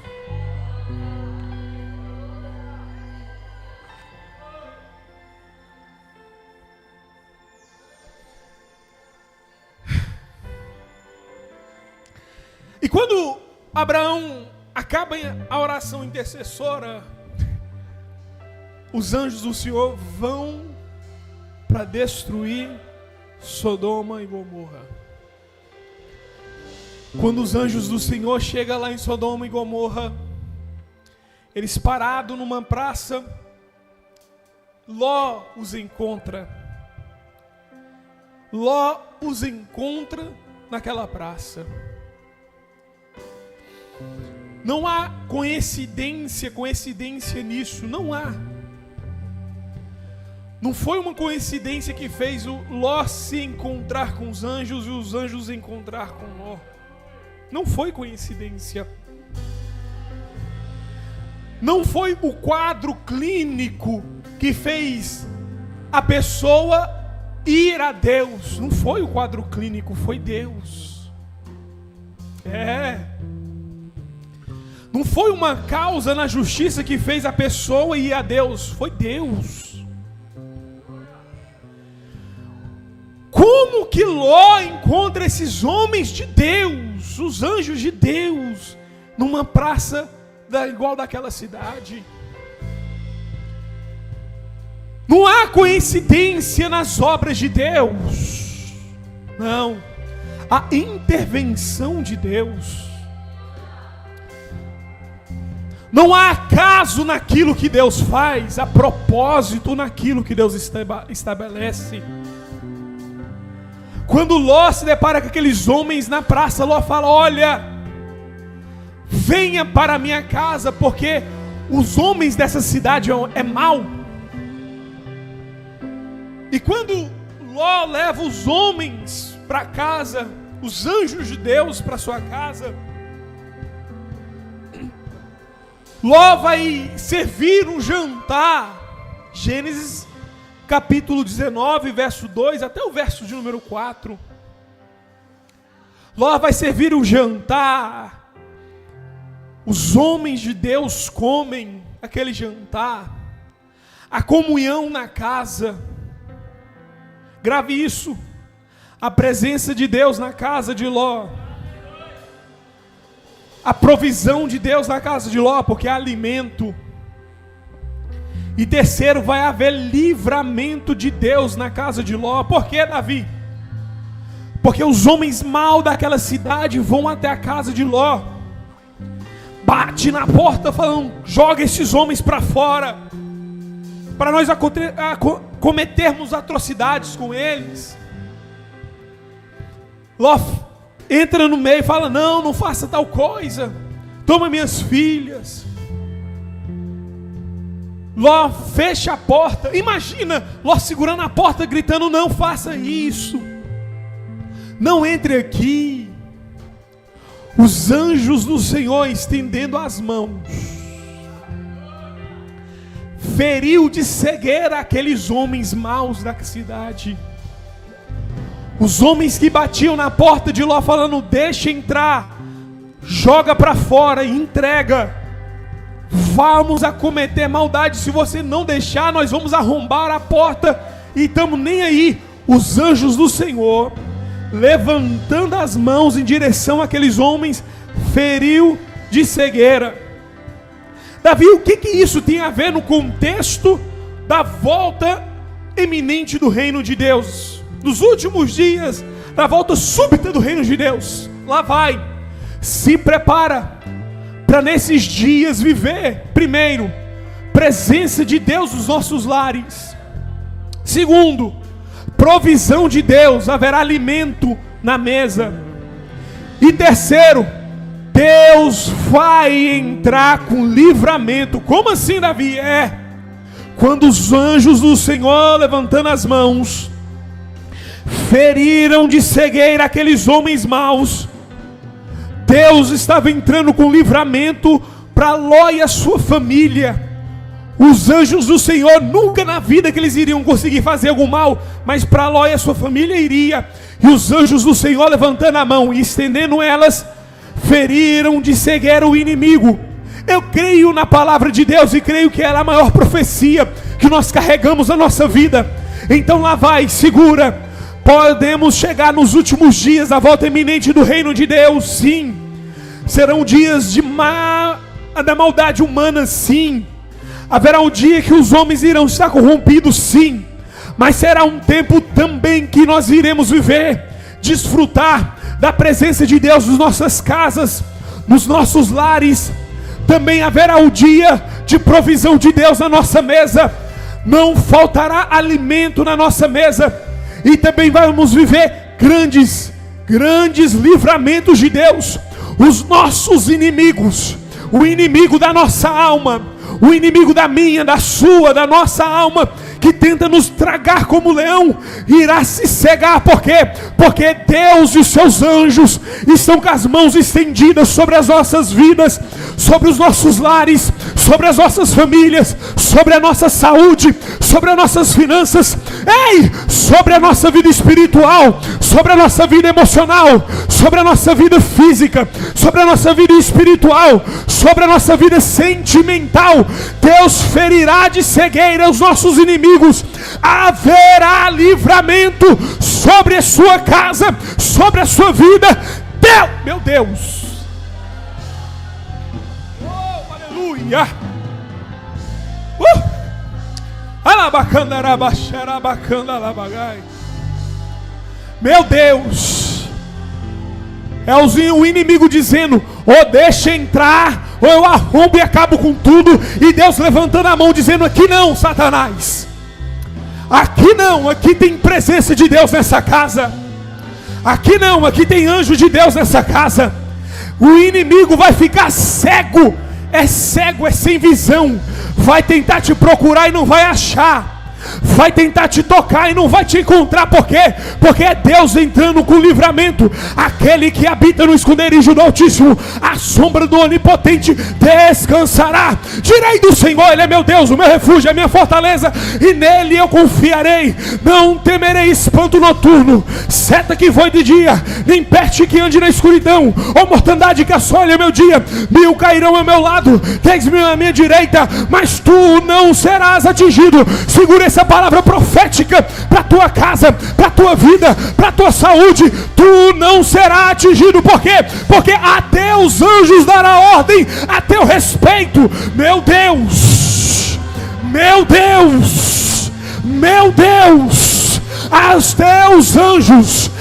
A: E quando Abraão acaba a oração intercessora, os anjos do Senhor vão para destruir Sodoma e Gomorra. Quando os anjos do Senhor chegam lá em Sodoma e Gomorra, eles parados numa praça, Ló os encontra. Ló os encontra naquela praça. Não há coincidência nisso, não há. Não foi uma coincidência que fez o Ló se encontrar com os anjos e os anjos encontrar com Ló. Não foi coincidência. Não foi o quadro clínico que fez a pessoa ir a Deus. Não foi o quadro clínico, foi Deus. Não foi uma causa na justiça que fez a pessoa ir a Deus, foi Deus. Como que Ló encontra esses homens de Deus, os anjos de Deus, numa praça igual daquela cidade? Não há coincidência nas obras de Deus. Não. Há intervenção de Deus. Não há acaso naquilo que Deus faz, há propósito naquilo que Deus estabelece. Quando Ló se depara com aqueles homens na praça, Ló fala: olha, venha para a minha casa, porque os homens dessa cidade é mau. E quando Ló leva os homens para casa, os anjos de Deus para sua casa, Ló vai servir um jantar. Gênesis capítulo 19, verso 2 até o verso de número 4. Ló vai servir um jantar. Os homens de Deus comem aquele jantar. A comunhão na casa. Grave isso. A presença de Deus na casa de Ló. A provisão de Deus na casa de Ló, porque há alimento. E terceiro, vai haver livramento de Deus na casa de Ló. Por quê, Davi? Porque os homens maus daquela cidade vão até a casa de Ló, bate na porta falando: joga esses homens para fora, para nós cometermos atrocidades com eles. Ló entra no meio e fala: não faça tal coisa, toma minhas filhas. Ló fecha a porta. Imagina Ló segurando a porta, gritando: não faça isso, não entre aqui. Os anjos do Senhor estendendo as mãos, feriu de cegueira aqueles homens maus da cidade. Os homens que batiam na porta de Ló falando: deixa entrar, joga para fora e entrega. Vamos a cometer maldade, se você não deixar, nós vamos arrombar a porta e estamos nem aí. Os anjos do Senhor, levantando as mãos em direção àqueles homens, feriu de cegueira. Davi, o que isso tem a ver no contexto da volta iminente do reino de Deus? Nos últimos dias, da volta súbita do reino de Deus. Lá vai. Se prepara para nesses dias viver, primeiro, presença de Deus nos nossos lares. Segundo, provisão de Deus, haverá alimento na mesa. E terceiro, Deus vai entrar com livramento. Como assim, Davi? quando os anjos do Senhor, levantando as mãos, feriram de cegueira aqueles homens maus, Deus estava entrando com livramento para Ló e a sua família. Os anjos do Senhor, nunca na vida que eles iriam conseguir fazer algum mal, mas para Ló e a sua família iria. E os anjos do Senhor, levantando a mão e estendendo elas, feriram de cegueira o inimigo. Eu creio na palavra de Deus e creio que ela é a maior profecia que nós carregamos na nossa vida. Então lá vai, segura. Podemos chegar nos últimos dias da volta iminente do reino de Deus, sim. Serão dias da maldade humana, sim. Haverá um dia que os homens irão estar corrompidos, sim. Mas será um tempo também que nós iremos viver, desfrutar da presença de Deus nas nossas casas, nos nossos lares. Também haverá o dia de provisão de Deus na nossa mesa. Não faltará alimento na nossa mesa. E também vamos viver grandes livramentos de Deus. Os nossos inimigos, o inimigo da nossa alma, o inimigo da minha, da sua, da nossa alma, que tenta nos tragar como leão, irá se cegar. Por quê? Porque Deus e os seus anjos estão com as mãos estendidas sobre as nossas vidas, sobre os nossos lares, sobre as nossas famílias, sobre a nossa saúde, sobre as nossas finanças, sobre a nossa vida espiritual, sobre a nossa vida emocional, sobre a nossa vida física, sobre a nossa vida espiritual, sobre a nossa vida sentimental. Deus ferirá de cegueira os nossos inimigos. Haverá livramento sobre a sua casa, sobre a sua vida. Deus, meu Deus, aleluia. Meu Deus, é o inimigo dizendo: ou deixa entrar, ou eu arrombo e acabo com tudo. E Deus levantando a mão dizendo: aqui não, Satanás, aqui não, aqui tem presença de Deus nessa casa. Aqui não, aqui tem anjo de Deus nessa casa. O inimigo vai ficar cego, é sem visão. Vai tentar te procurar e não vai achar. Vai tentar te tocar e não vai te encontrar. Por quê? Porque é Deus entrando com livramento. Aquele que habita no esconderijo do Altíssimo, a sombra do Onipotente descansará. Direi do Senhor: Ele é meu Deus, o meu refúgio, a minha fortaleza, e nele eu confiarei. Não temerei espanto noturno, seta que voe de dia, nem peste que ande na escuridão, ou mortandade que assole o meu dia. 1000 cairão ao meu lado, 10.000 à minha direita, mas tu não serás atingido. Segura essa palavra profética para tua casa, para tua vida, para tua saúde. Tu não serás atingido. Por quê? Porque a teus anjos dará ordem a teu respeito. Meu Deus, meu Deus, meu Deus, aos teus anjos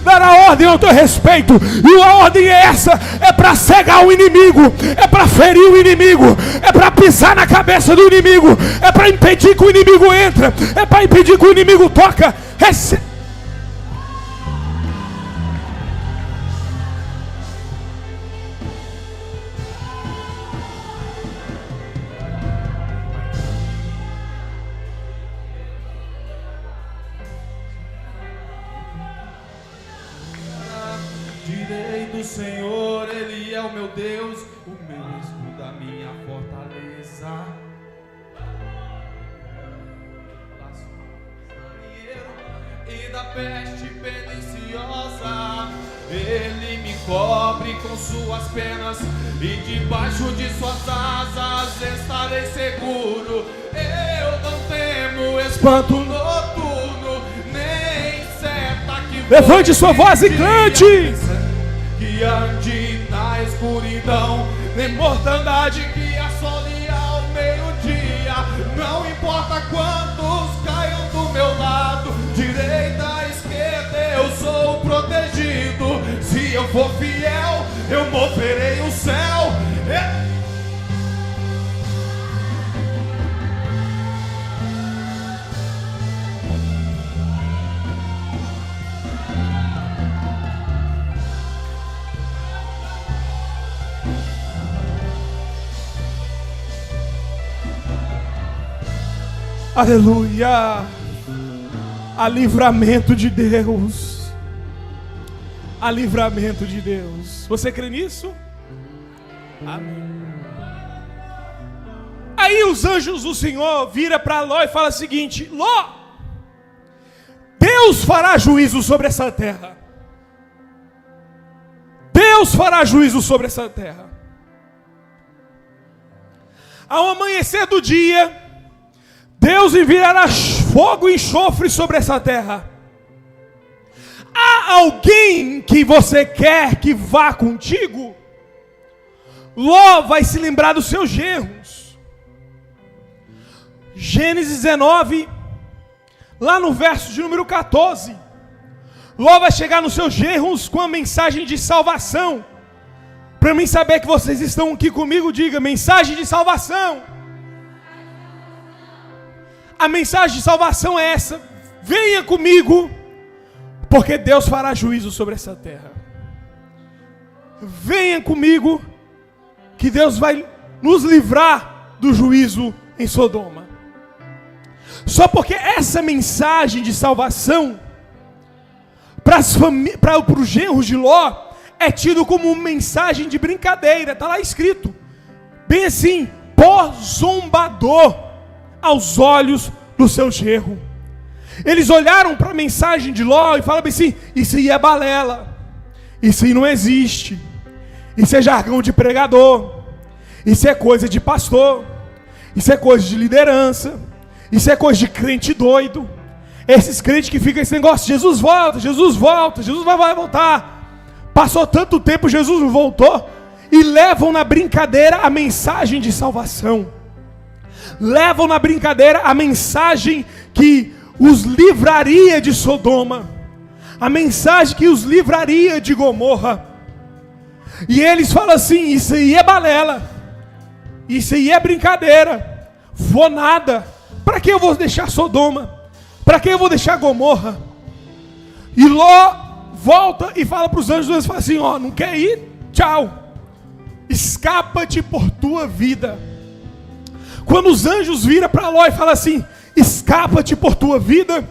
A: dará ordem ao teu respeito. E a ordem é essa: é para cegar o inimigo, é para ferir o inimigo, é para pisar na cabeça do inimigo, é para impedir que o inimigo entre, é para impedir que o inimigo toca.
B: Direi do Senhor, Ele é o meu Deus, o meu escudo, a minha fortaleza. E da peste perniciosa, Ele me cobre com suas penas, e debaixo de suas asas estarei seguro. Eu não temo espanto noturno, nem seta que
A: levante sua voz e cante.
B: Que ande na escuridão, nem mortandade que assole ao meio-dia. Não importa quantos caiam do meu lado, direita, esquerda, eu sou protegido. Se eu for fiel, eu moverei o céu.
A: Aleluia. Há livramento de Deus. Há livramento de Deus. Você crê nisso? Amém. Aí os anjos do Senhor viram para Ló e falam o seguinte: Ló, Deus fará juízo sobre essa terra. Deus fará juízo sobre essa terra. Ao amanhecer do dia, Deus enviará fogo e enxofre sobre essa terra. Há alguém que você quer que vá contigo? Ló vai se lembrar dos seus genros. Gênesis 19, lá no verso de número 14. Ló vai chegar nos seus genros com a mensagem de salvação. Para mim saber que vocês estão aqui comigo, diga: mensagem de salvação. A mensagem de salvação é essa: venha comigo, porque Deus fará juízo sobre essa terra. Venha comigo, que Deus vai nos livrar do juízo em Sodoma. Só porque essa mensagem de salvação para os genros de Ló é tido como uma mensagem de brincadeira. Está lá escrito, bem assim, por zombador aos olhos do seu genro. Eles olharam para a mensagem de Ló e falaram assim: isso aí é balela, isso aí não existe, isso é jargão de pregador, isso é coisa de pastor, isso é coisa de liderança, isso é coisa de crente doido. Esses crentes que ficam esse negócio: Jesus volta, Jesus volta, Jesus vai voltar. Passou tanto tempo, Jesus não voltou. E levam na brincadeira a mensagem de salvação. Levam na brincadeira a mensagem que os livraria de Sodoma, a mensagem que os livraria de Gomorra. E eles falam assim: isso aí é balela, isso aí é brincadeira, vou nada. Para que eu vou deixar Sodoma? Para que eu vou deixar Gomorra? E Ló volta e fala para os anjos, fala assim: ó, não quer ir? Tchau, escapa-te por tua vida. Quando os anjos viram para Ló e falam assim: escapa-te por tua vida,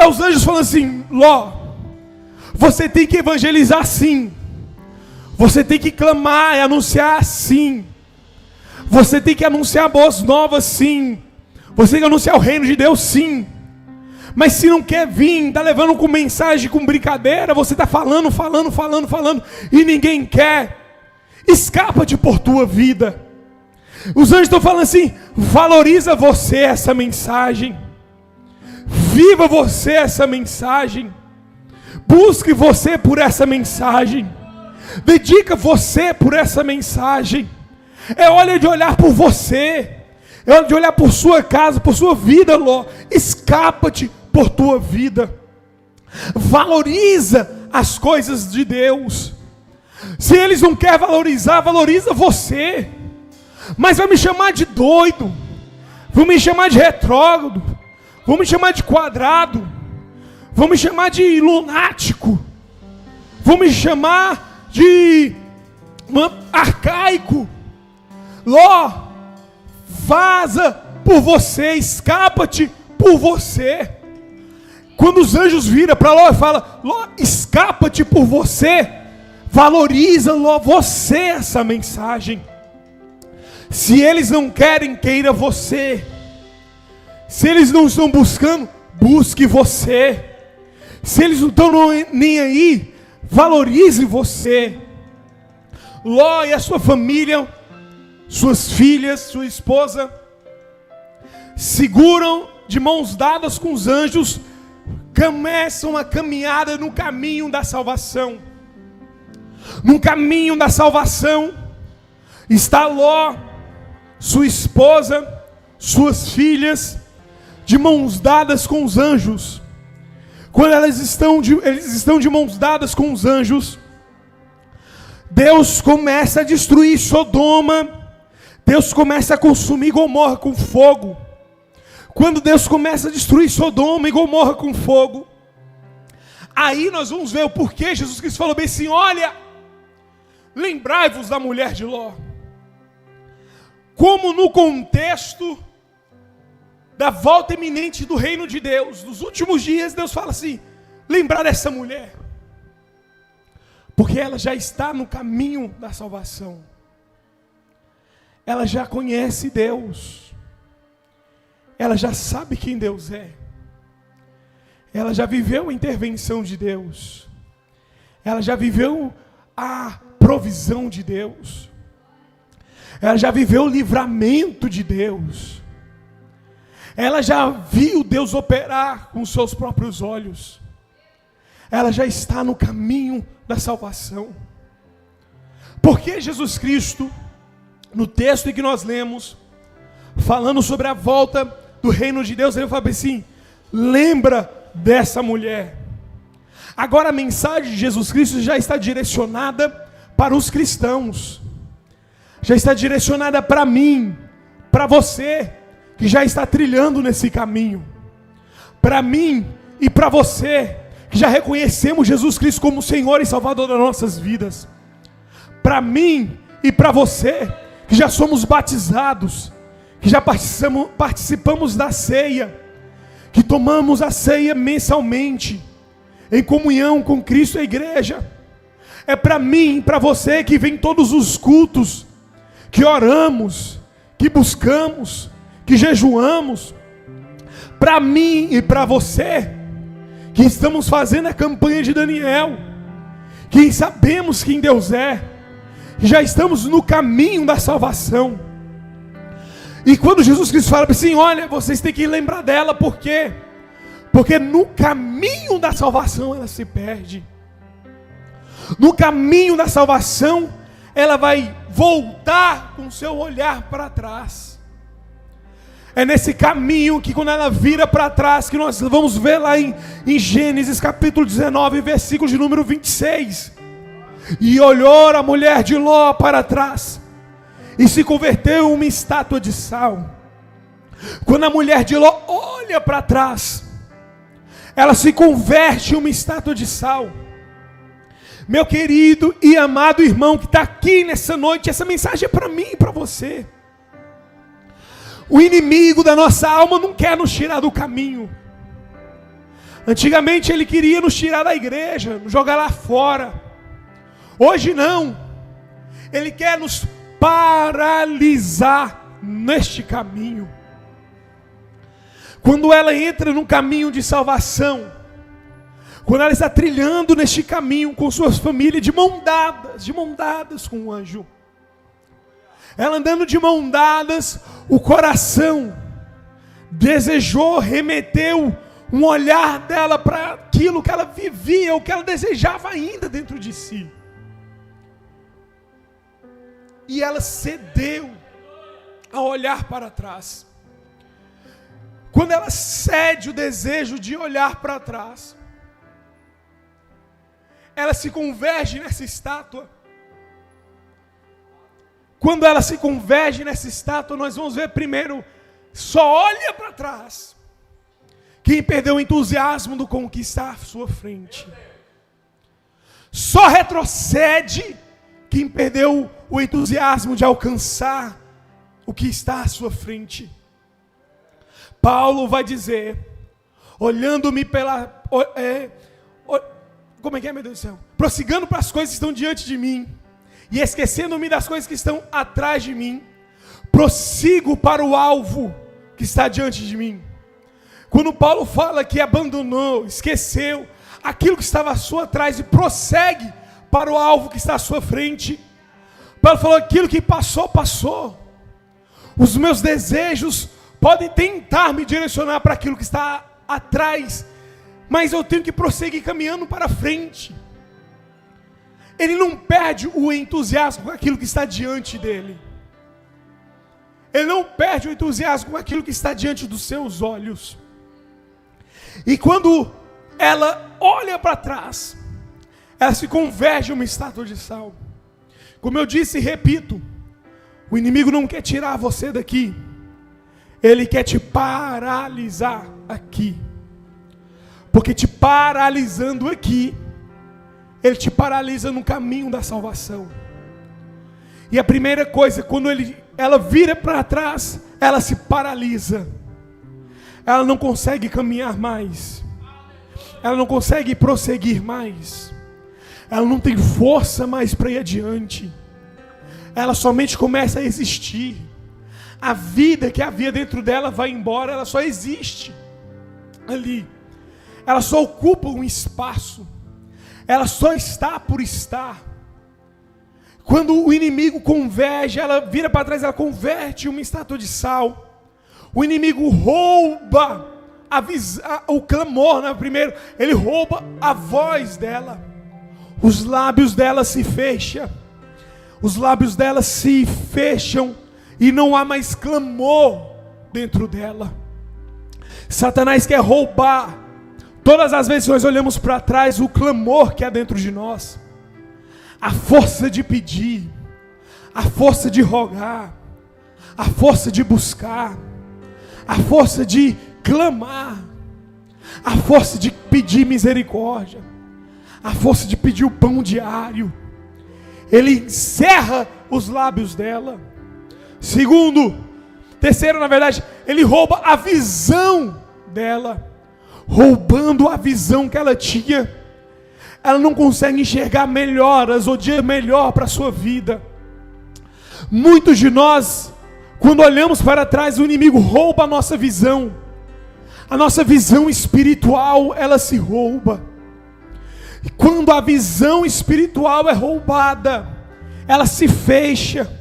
A: os anjos falam assim: Ló, você tem que evangelizar sim, você tem que clamar e anunciar sim, você tem que anunciar boas novas sim, você tem que anunciar o reino de Deus sim. Mas se não quer vir, está levando com mensagem, com brincadeira, você está falando, e ninguém quer, escapa-te por tua vida. Os anjos estão falando assim: valoriza você essa mensagem, viva você essa mensagem, busque você por essa mensagem, dedica você por essa mensagem. É hora de olhar por você, é hora de olhar por sua casa, por sua vida, Ló. Escapa-te por tua vida, valoriza as coisas de Deus. Se eles não querem valorizar, valoriza você. Mas vai me chamar de doido, vão me chamar de retrógrado, vão me chamar de quadrado, vão me chamar de lunático, vão me chamar de arcaico. Ló, vaza por você, escapa-te por você. Quando os anjos viram para Ló e falam: Ló, escapa-te por você, valoriza, Ló, você essa mensagem. Se eles não querem, queira você. Se eles não estão buscando, busque você. Se eles não estão nem aí, valorize você. Ló e a sua família, suas filhas, sua esposa, seguram de mãos dadas com os anjos, começam a caminhada no caminho da salvação. No caminho da salvação está Ló, sua esposa, suas filhas, de mãos dadas com os anjos. Quando eles estão de mãos dadas com os anjos, Deus começa a destruir Sodoma, Deus começa a consumir Gomorra com fogo. Quando Deus começa a destruir Sodoma e Gomorra com fogo, aí nós vamos ver o porquê Jesus Cristo falou bem assim: olha, lembrai-vos da mulher de Ló. Como no contexto da volta iminente do reino de Deus, nos últimos dias, Deus fala assim: lembrar dessa mulher, porque ela já está no caminho da salvação, ela já conhece Deus, ela já sabe quem Deus é, ela já viveu a intervenção de Deus, ela já viveu a provisão de Deus, ela já viveu o livramento de Deus, ela já viu Deus operar com seus próprios olhos, ela já está no caminho da salvação. Porque Jesus Cristo, no texto em que nós lemos, falando sobre a volta do reino de Deus, ele fala assim: lembra dessa mulher. Agora a mensagem de Jesus Cristo já está direcionada para os cristãos, já está direcionada para mim, para você, que já está trilhando nesse caminho, para mim e para você, que já reconhecemos Jesus Cristo como Senhor e Salvador das nossas vidas, para mim e para você, que já somos batizados, que já participamos da ceia, que tomamos a ceia mensalmente, em comunhão com Cristo e a igreja. É para mim e para você que vem todos os cultos, que oramos, que buscamos, que jejuamos. Para mim e para você, que estamos fazendo a campanha de Daniel, que sabemos quem Deus é, já estamos no caminho da salvação. E quando Jesus Cristo fala assim: olha, vocês têm que lembrar dela, por quê? Porque no caminho da salvação ela se perde. No caminho da salvação ela vai voltar com seu olhar para trás. É nesse caminho que, quando ela vira para trás, que nós vamos ver lá em Gênesis capítulo 19, versículo de número 26. E olhou a mulher de Ló para trás e se converteu em uma estátua de sal. Quando a mulher de Ló olha para trás, ela se converte em uma estátua de sal. Meu querido e amado irmão que está aqui nessa noite, essa mensagem é para mim e para você. O inimigo da nossa alma não quer nos tirar do caminho. Antigamente ele queria nos tirar da igreja, nos jogar lá fora. Hoje não. Ele quer nos paralisar neste caminho. Quando ela entra no caminho de salvação, quando ela está trilhando neste caminho com suas famílias de mão dadas com o anjo, ela andando de mão dadas, o coração desejou, remeteu um olhar dela para aquilo que ela vivia, o que ela desejava ainda dentro de si. E ela cedeu a olhar para trás. Quando ela cede o desejo de olhar para trás, ela se converge nessa estátua. Quando ela se converge nessa estátua, nós vamos ver primeiro, só olha para trás quem perdeu o entusiasmo do conquistar à sua frente. Só retrocede quem perdeu o entusiasmo de alcançar o que está à sua frente. Paulo vai dizer, olhando-me pela... como é que é, meu Deus do céu? Prossigando para as coisas que estão diante de mim, e esquecendo-me das coisas que estão atrás de mim, prossigo para o alvo que está diante de mim. Quando Paulo fala que abandonou, esqueceu aquilo que estava à sua trás e prossegue para o alvo que está à sua frente, Paulo falou: aquilo que passou, passou. Os meus desejos podem tentar me direcionar para aquilo que está atrás, mas eu tenho que prosseguir caminhando para frente. Ele não perde o entusiasmo com aquilo que está diante dele. Ele não perde o entusiasmo com aquilo que está diante dos seus olhos. E quando ela olha para trás, ela se converge em uma estátua de sal. Como eu disse e repito, o inimigo não quer tirar você daqui. Ele quer te paralisar aqui. Porque te paralisando aqui, ele te paralisa no caminho da salvação. E a primeira coisa, quando ela vira para trás, ela se paralisa. ela não consegue caminhar mais, ela não consegue prosseguir mais, ela não tem força mais para ir adiante, ela somente começa a existir. A vida que havia dentro dela vai embora, ela só existe ali, ela só ocupa um espaço, ela só está por estar. Quando o inimigo converge, ela vira para trás, ela converte uma estátua de sal. O inimigo rouba o clamor, né? Primeiro, ele rouba a voz dela. Os lábios dela se fecham. Os lábios dela se fecham e não há mais clamor dentro dela. Satanás quer roubar, todas as vezes que nós olhamos para trás, o clamor que há dentro de nós. A força de pedir, a força de rogar, a força de buscar, a força de clamar, a força de pedir misericórdia, a força de pedir o pão diário. Ele encerra os lábios dela. Terceiro, na verdade, ele rouba a visão dela. Roubando a visão que ela tinha, ela não consegue enxergar melhoras ou dia melhor para a sua vida. Muitos de nós, quando olhamos para trás, o inimigo rouba a nossa visão espiritual, ela se rouba. E quando a visão espiritual é roubada, ela se fecha.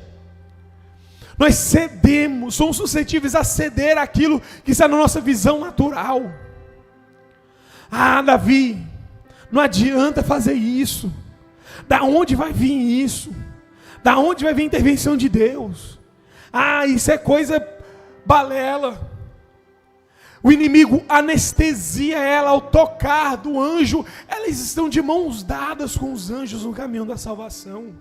A: Nós cedemos, somos suscetíveis a ceder aquilo que está na nossa visão natural. Ah, Davi, não adianta fazer isso. Da onde vai vir isso? Da onde vai vir a intervenção de Deus? Ah, isso é coisa balela. O inimigo anestesia ela ao tocar do anjo. Elas estão de mãos dadas com os anjos no caminho da salvação.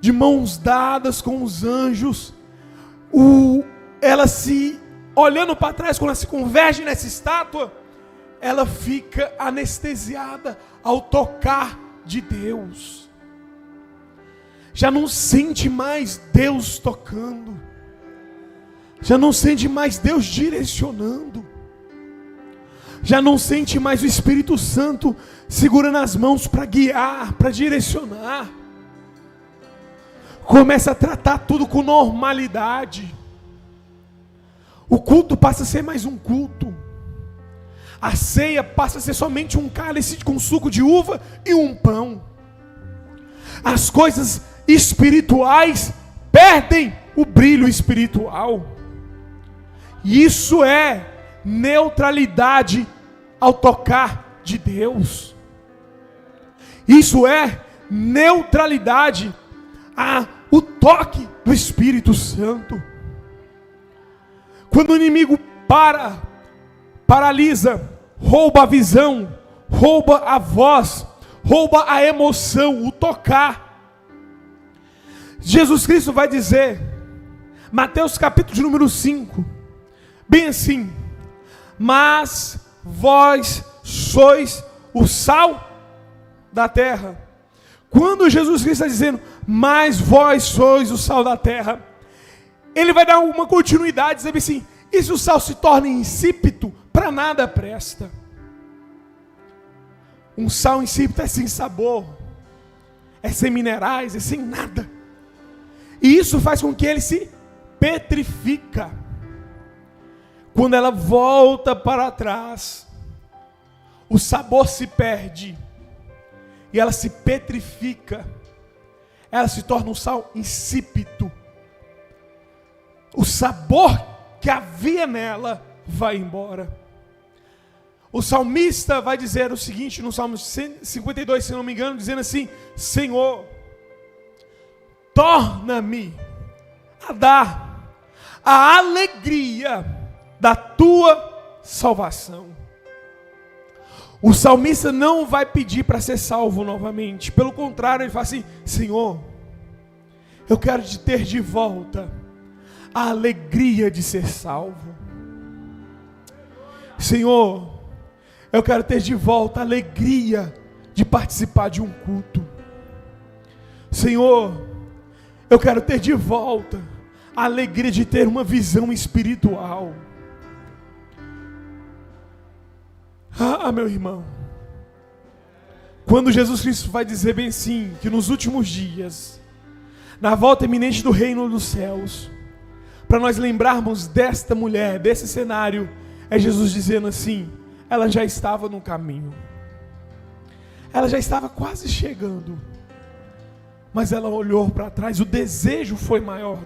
A: De mãos dadas com os anjos. Ela se, olhando para trás, quando ela se converge nessa estátua, ela fica anestesiada ao tocar de Deus. Já não sente mais Deus tocando. Já não sente mais Deus direcionando. Já não sente mais o Espírito Santo segurando as mãos para guiar, para direcionar. Começa a tratar tudo com normalidade. O culto passa a ser mais um culto. A ceia passa a ser somente um cálice com suco de uva e um pão. As coisas espirituais perdem o brilho espiritual. Isso é neutralidade ao tocar de Deus. Isso é neutralidade ao toque do Espírito Santo. Quando o inimigo paralisa, rouba a visão, rouba a voz, rouba a emoção, o tocar. Jesus Cristo vai dizer, Mateus capítulo de número 5, bem assim: mas vós sois o sal da terra. Quando Jesus Cristo está dizendo, mas vós sois o sal da terra, ele vai dar uma continuidade, dizendo assim: e se o sal se torna insípido, para nada presta. Um sal insípido é sem sabor, é sem minerais, é sem nada. E isso faz com que ele se petrifica. Quando ela volta para trás, o sabor se perde e ela se petrifica. Ela se torna um sal insípido. O sabor que havia nela vai embora. O salmista vai dizer o seguinte no Salmo 52, se não me engano, dizendo assim: Senhor, torna-me a dar a alegria da tua salvação. O salmista não vai pedir para ser salvo novamente. Pelo contrário, ele fala assim: Senhor, eu quero te ter de volta a alegria de ser salvo. Senhor, eu quero ter de volta a alegria de participar de um culto. Senhor, eu quero ter de volta a alegria de ter uma visão espiritual. Meu irmão, quando Jesus Cristo vai dizer bem assim, que nos últimos dias, na volta iminente do reino dos céus, para nós lembrarmos desta mulher, desse cenário, é Jesus dizendo assim, ela já estava no caminho, ela já estava quase chegando, mas ela olhou para trás, o desejo foi maior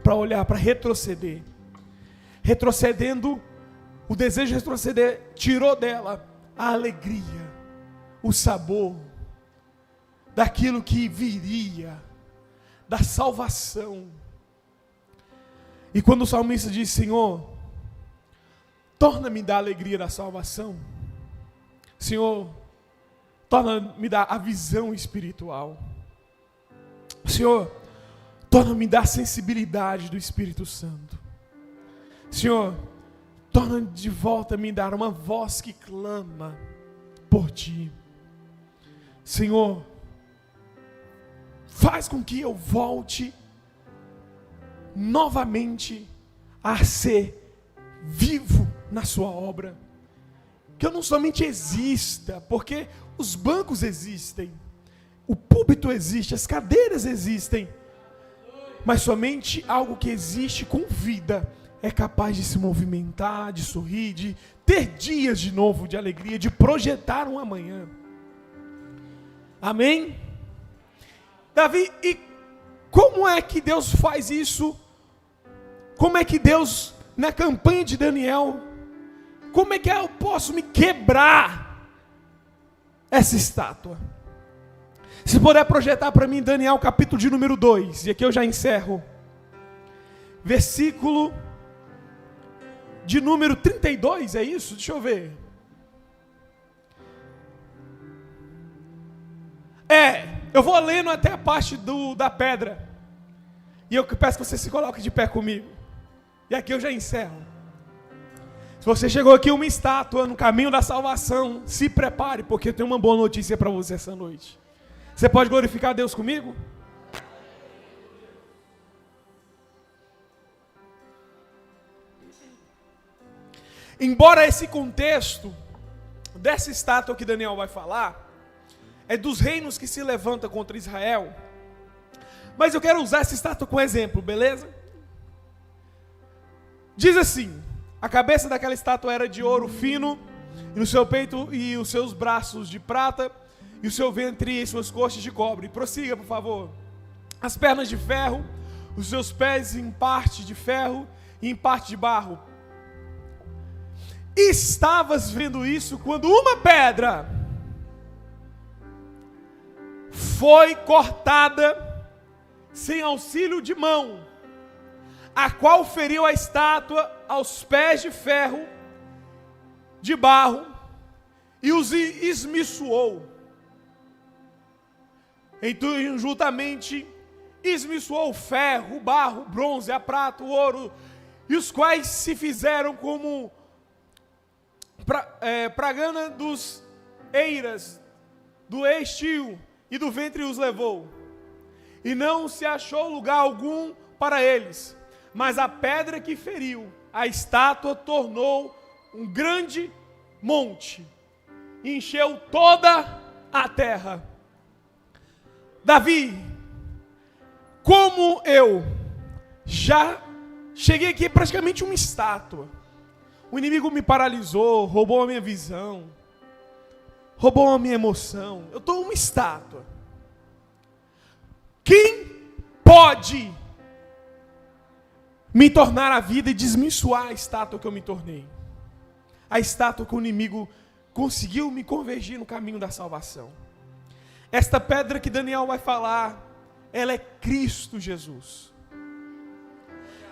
A: para olhar, para retroceder. Retrocedendo, o desejo de retroceder tirou dela a alegria, o sabor daquilo que viria, da salvação. E quando o salmista diz, Senhor, torna-me da alegria da salvação, Senhor, torna-me da a visão espiritual, Senhor, torna-me da sensibilidade do Espírito Santo, Senhor, torna de volta a me dar uma voz que clama por Ti, Senhor, faz com que eu volte novamente a ser vivo na sua obra, que eu não somente exista, porque os bancos existem, o púlpito existe, as cadeiras existem, mas somente algo que existe com vida é capaz de se movimentar, de sorrir, de ter dias de novo de alegria, de projetar um amanhã. Amém? Davi, e como é que Deus faz isso? Como é que Deus, na campanha de Daniel, como é que eu posso me quebrar essa estátua? Se puder projetar para mim Daniel capítulo de número 2, e aqui eu já encerro, versículo de número 32, é isso? Deixa eu ver. Eu vou lendo até a parte da pedra, e eu peço que você se coloque de pé comigo, e aqui eu já encerro. Se você chegou aqui uma estátua no caminho da salvação, se prepare, porque eu tenho uma boa notícia para você essa noite. Você pode glorificar a Deus comigo? Embora esse contexto dessa estátua que Daniel vai falar é dos reinos que se levantam contra Israel, mas eu quero usar essa estátua como exemplo, beleza? Diz assim: a cabeça daquela estátua era de ouro fino, e no seu peito e os seus braços de prata, e o seu ventre e suas coxas de cobre. Prossiga, por favor. As pernas de ferro, os seus pés em parte de ferro e em parte de barro. E estavas vendo isso quando uma pedra foi cortada sem auxílio de mão, a qual feriu a estátua aos pés de ferro, de barro, e os esmiçoou. Então, injustamente, esmiçoou o ferro, o barro, o bronze, a prata, o ouro, e os quais se fizeram como pragana dos eiras, do estio, e do ventre os levou. E não se achou lugar algum para eles, mas a pedra que feriu a estátua tornou um grande monte, encheu toda a terra. Davi, como eu já cheguei aqui praticamente uma estátua, o inimigo me paralisou, roubou a minha visão, roubou a minha emoção, eu estou uma estátua. Quem pode me tornar a vida e desmiçoar a estátua que eu me tornei? A estátua que o inimigo conseguiu me convergir no caminho da salvação. Esta pedra que Daniel vai falar, ela é Cristo Jesus.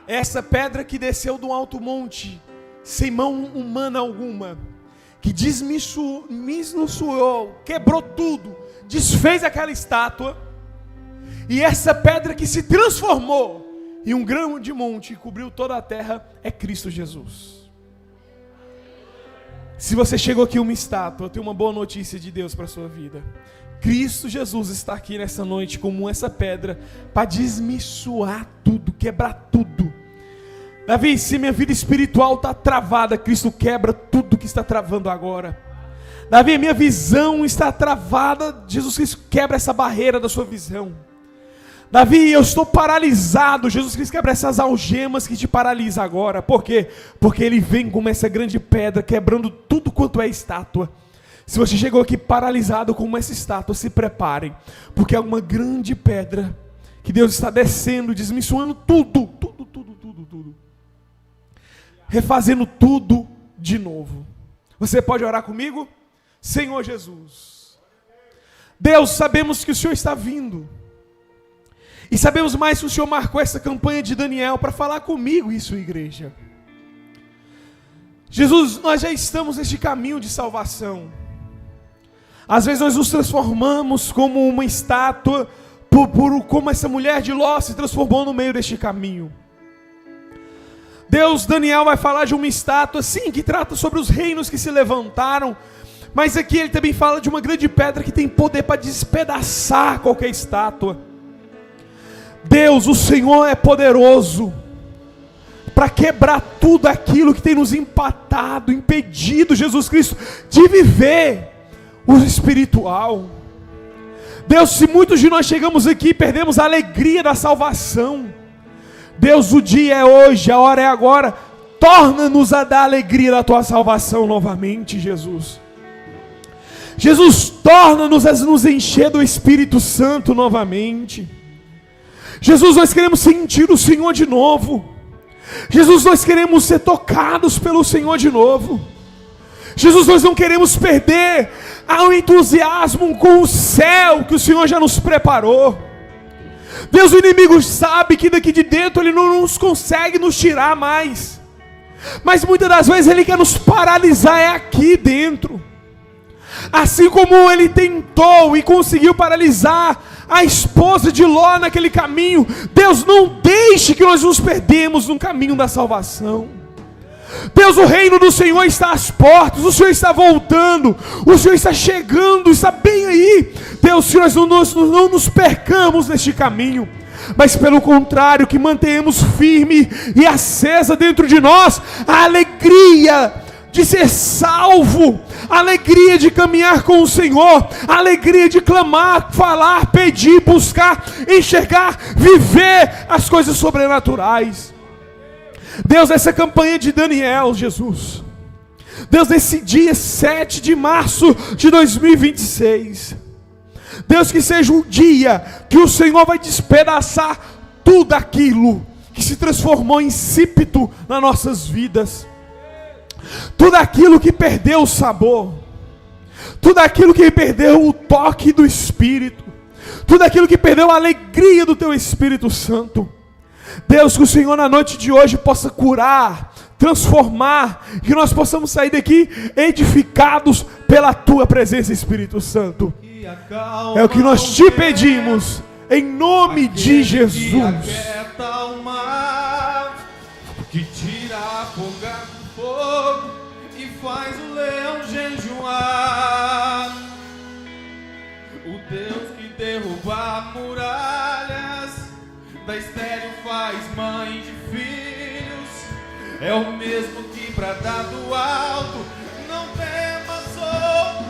A: Essa pedra que desceu do alto monte, sem mão humana alguma, que desmiçoou, quebrou tudo, desfez aquela estátua, e essa pedra que se transformou em um grande monte e cobriu toda a terra, é Cristo Jesus. Se você chegou aqui uma estátua, eu tenho uma boa notícia de Deus para a sua vida. Cristo Jesus está aqui nessa noite como essa pedra, para desmiçoar tudo, quebrar tudo. Davi, se minha vida espiritual está travada, Cristo quebra tudo que está travando agora. Davi, a minha visão está travada. Jesus Cristo quebra essa barreira da sua visão. Davi, eu estou paralisado. Jesus Cristo quebra essas algemas que te paralisam agora. Por quê? Porque Ele vem como essa grande pedra, quebrando tudo quanto é estátua. Se você chegou aqui paralisado como essa estátua, se preparem, porque é uma grande pedra que Deus está descendo, desmensuando tudo, refazendo tudo de novo. Você pode orar comigo? Senhor Jesus, Deus, sabemos que o Senhor está vindo, e sabemos mais que o Senhor marcou essa campanha de Daniel para falar comigo e sua igreja. Jesus, nós já estamos neste caminho de salvação. Às vezes nós nos transformamos como uma estátua, como essa mulher de Ló se transformou no meio deste caminho. Deus, Daniel vai falar de uma estátua, sim, que trata sobre os reinos que se levantaram, mas aqui ele também fala de uma grande pedra que tem poder para despedaçar qualquer estátua. Deus, o Senhor é poderoso para quebrar tudo aquilo que tem nos empatado, impedido, Jesus Cristo, de viver o espiritual. Deus, se muitos de nós chegamos aqui e perdemos a alegria da salvação, Deus, o dia é hoje, a hora é agora. Torna-nos a dar a alegria da tua salvação novamente, Jesus. Jesus, torna-nos a nos encher do Espírito Santo novamente. Jesus, nós queremos sentir o Senhor de novo. Jesus, nós queremos ser tocados pelo Senhor de novo. Jesus, nós não queremos perder o entusiasmo com o céu que o Senhor já nos preparou. Deus, o inimigo sabe que daqui de dentro ele não nos consegue nos tirar mais, mas muitas das vezes ele quer nos paralisar aqui dentro. Assim como ele tentou e conseguiu paralisar a esposa de Ló naquele caminho, Deus, não deixe que nós nos perdemos no caminho da salvação. Deus, o reino do Senhor está às portas, o Senhor está voltando, o Senhor está chegando, está bem aí. Deus, que nós não nos percamos neste caminho, mas pelo contrário, que mantenhamos firme e acesa dentro de nós a alegria de ser salvo, a alegria de caminhar com o Senhor, a alegria de clamar, falar, pedir, buscar, enxergar, viver as coisas sobrenaturais. Deus, essa campanha de Daniel, Jesus, Deus, nesse dia 7 de março de 2026, Deus, que seja um dia que o Senhor vai despedaçar tudo aquilo que se transformou em insípido nas nossas vidas, tudo aquilo que perdeu o sabor, tudo aquilo que perdeu o toque do Espírito, tudo aquilo que perdeu a alegria do Teu Espírito Santo. Deus, que o Senhor na noite de hoje possa curar, transformar, que nós possamos sair daqui edificados pela Tua presença, Espírito Santo. É o que nós te pedimos, em nome de Jesus.
B: Que tira a folga do fogo e faz o leão jejuar. O Deus que derruba muralhas, da estéril faz mãe de filhos, é o mesmo que bradar do alto, não temas, oh,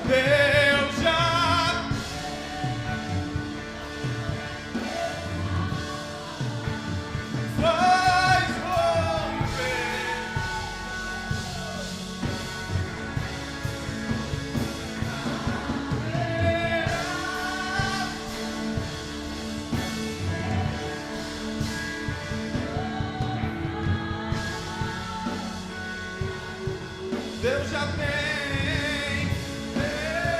B: Deus já faz romper. Deus já tem, Deus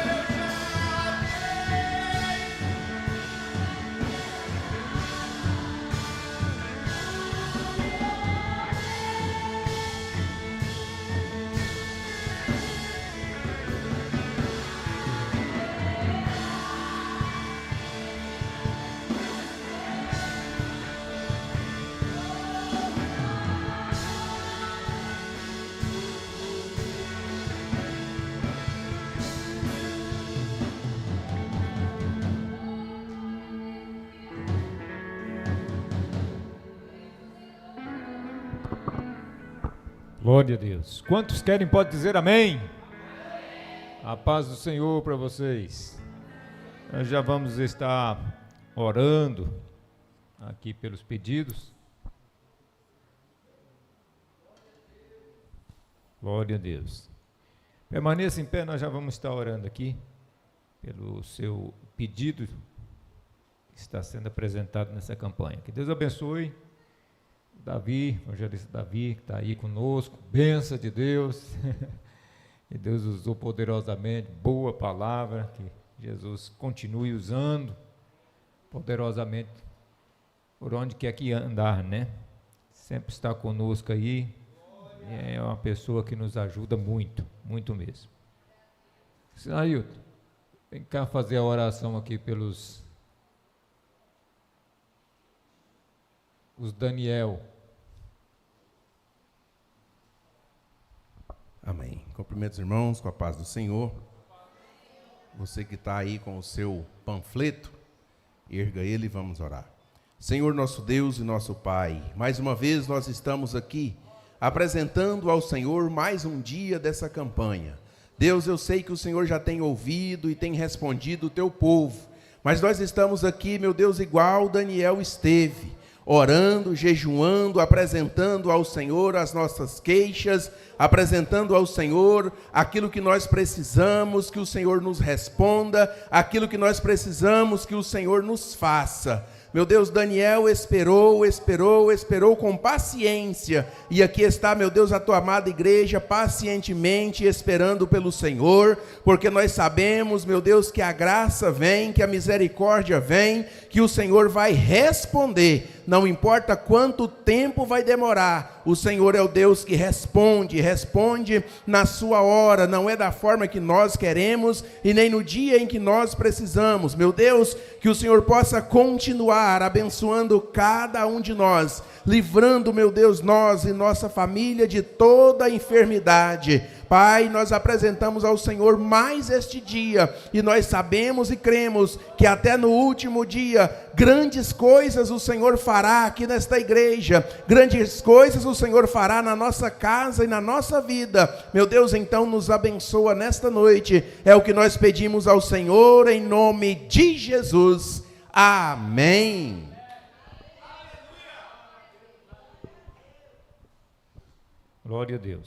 C: Glória a Deus. Quantos querem, pode dizer amém? A paz do Senhor para vocês. Nós já vamos estar orando aqui pelos pedidos. Glória a Deus. Permaneça em pé, nós já vamos estar orando aqui pelo seu pedido que está sendo apresentado nessa campanha. Que Deus abençoe Davi, o evangelista Davi, que está aí conosco, bênção de Deus. E Deus usou poderosamente, boa palavra, que Jesus continue usando poderosamente por onde quer que andar, né? Sempre está conosco aí, e é uma pessoa que nos ajuda muito, muito mesmo. Ailton, vem cá fazer a oração aqui pelos os Daniel.
D: Amém. Cumprimento os irmãos com a paz do Senhor. Você que está aí com o seu panfleto, erga ele e vamos orar. Senhor nosso Deus e nosso Pai, mais uma vez nós estamos aqui apresentando ao Senhor mais um dia dessa campanha. Deus, eu sei que o Senhor já tem ouvido e tem respondido o teu povo, mas nós estamos aqui, meu Deus, igual Daniel esteve, orando, jejuando, apresentando ao Senhor as nossas queixas, apresentando ao Senhor aquilo que nós precisamos que o Senhor nos responda, aquilo que nós precisamos que o Senhor nos faça. Meu Deus, Daniel esperou com paciência, e aqui está, meu Deus, a tua amada igreja, pacientemente esperando pelo Senhor, porque nós sabemos, meu Deus, que a graça vem, que a misericórdia vem, que o Senhor vai responder, não importa quanto tempo vai demorar, o Senhor é o Deus que responde na sua hora, não é da forma que nós queremos, e nem no dia em que nós precisamos. Meu Deus, que o Senhor possa continuar abençoando cada um de nós, livrando, meu Deus, nós e nossa família de toda enfermidade. Pai, nós apresentamos ao Senhor mais este dia, e nós sabemos e cremos que até no último dia, grandes coisas o Senhor fará aqui nesta igreja, grandes coisas o Senhor fará na nossa casa e na nossa vida. Meu Deus, então nos abençoa nesta noite, é o que nós pedimos ao Senhor, em nome de Jesus. Amém.
C: Glória a Deus.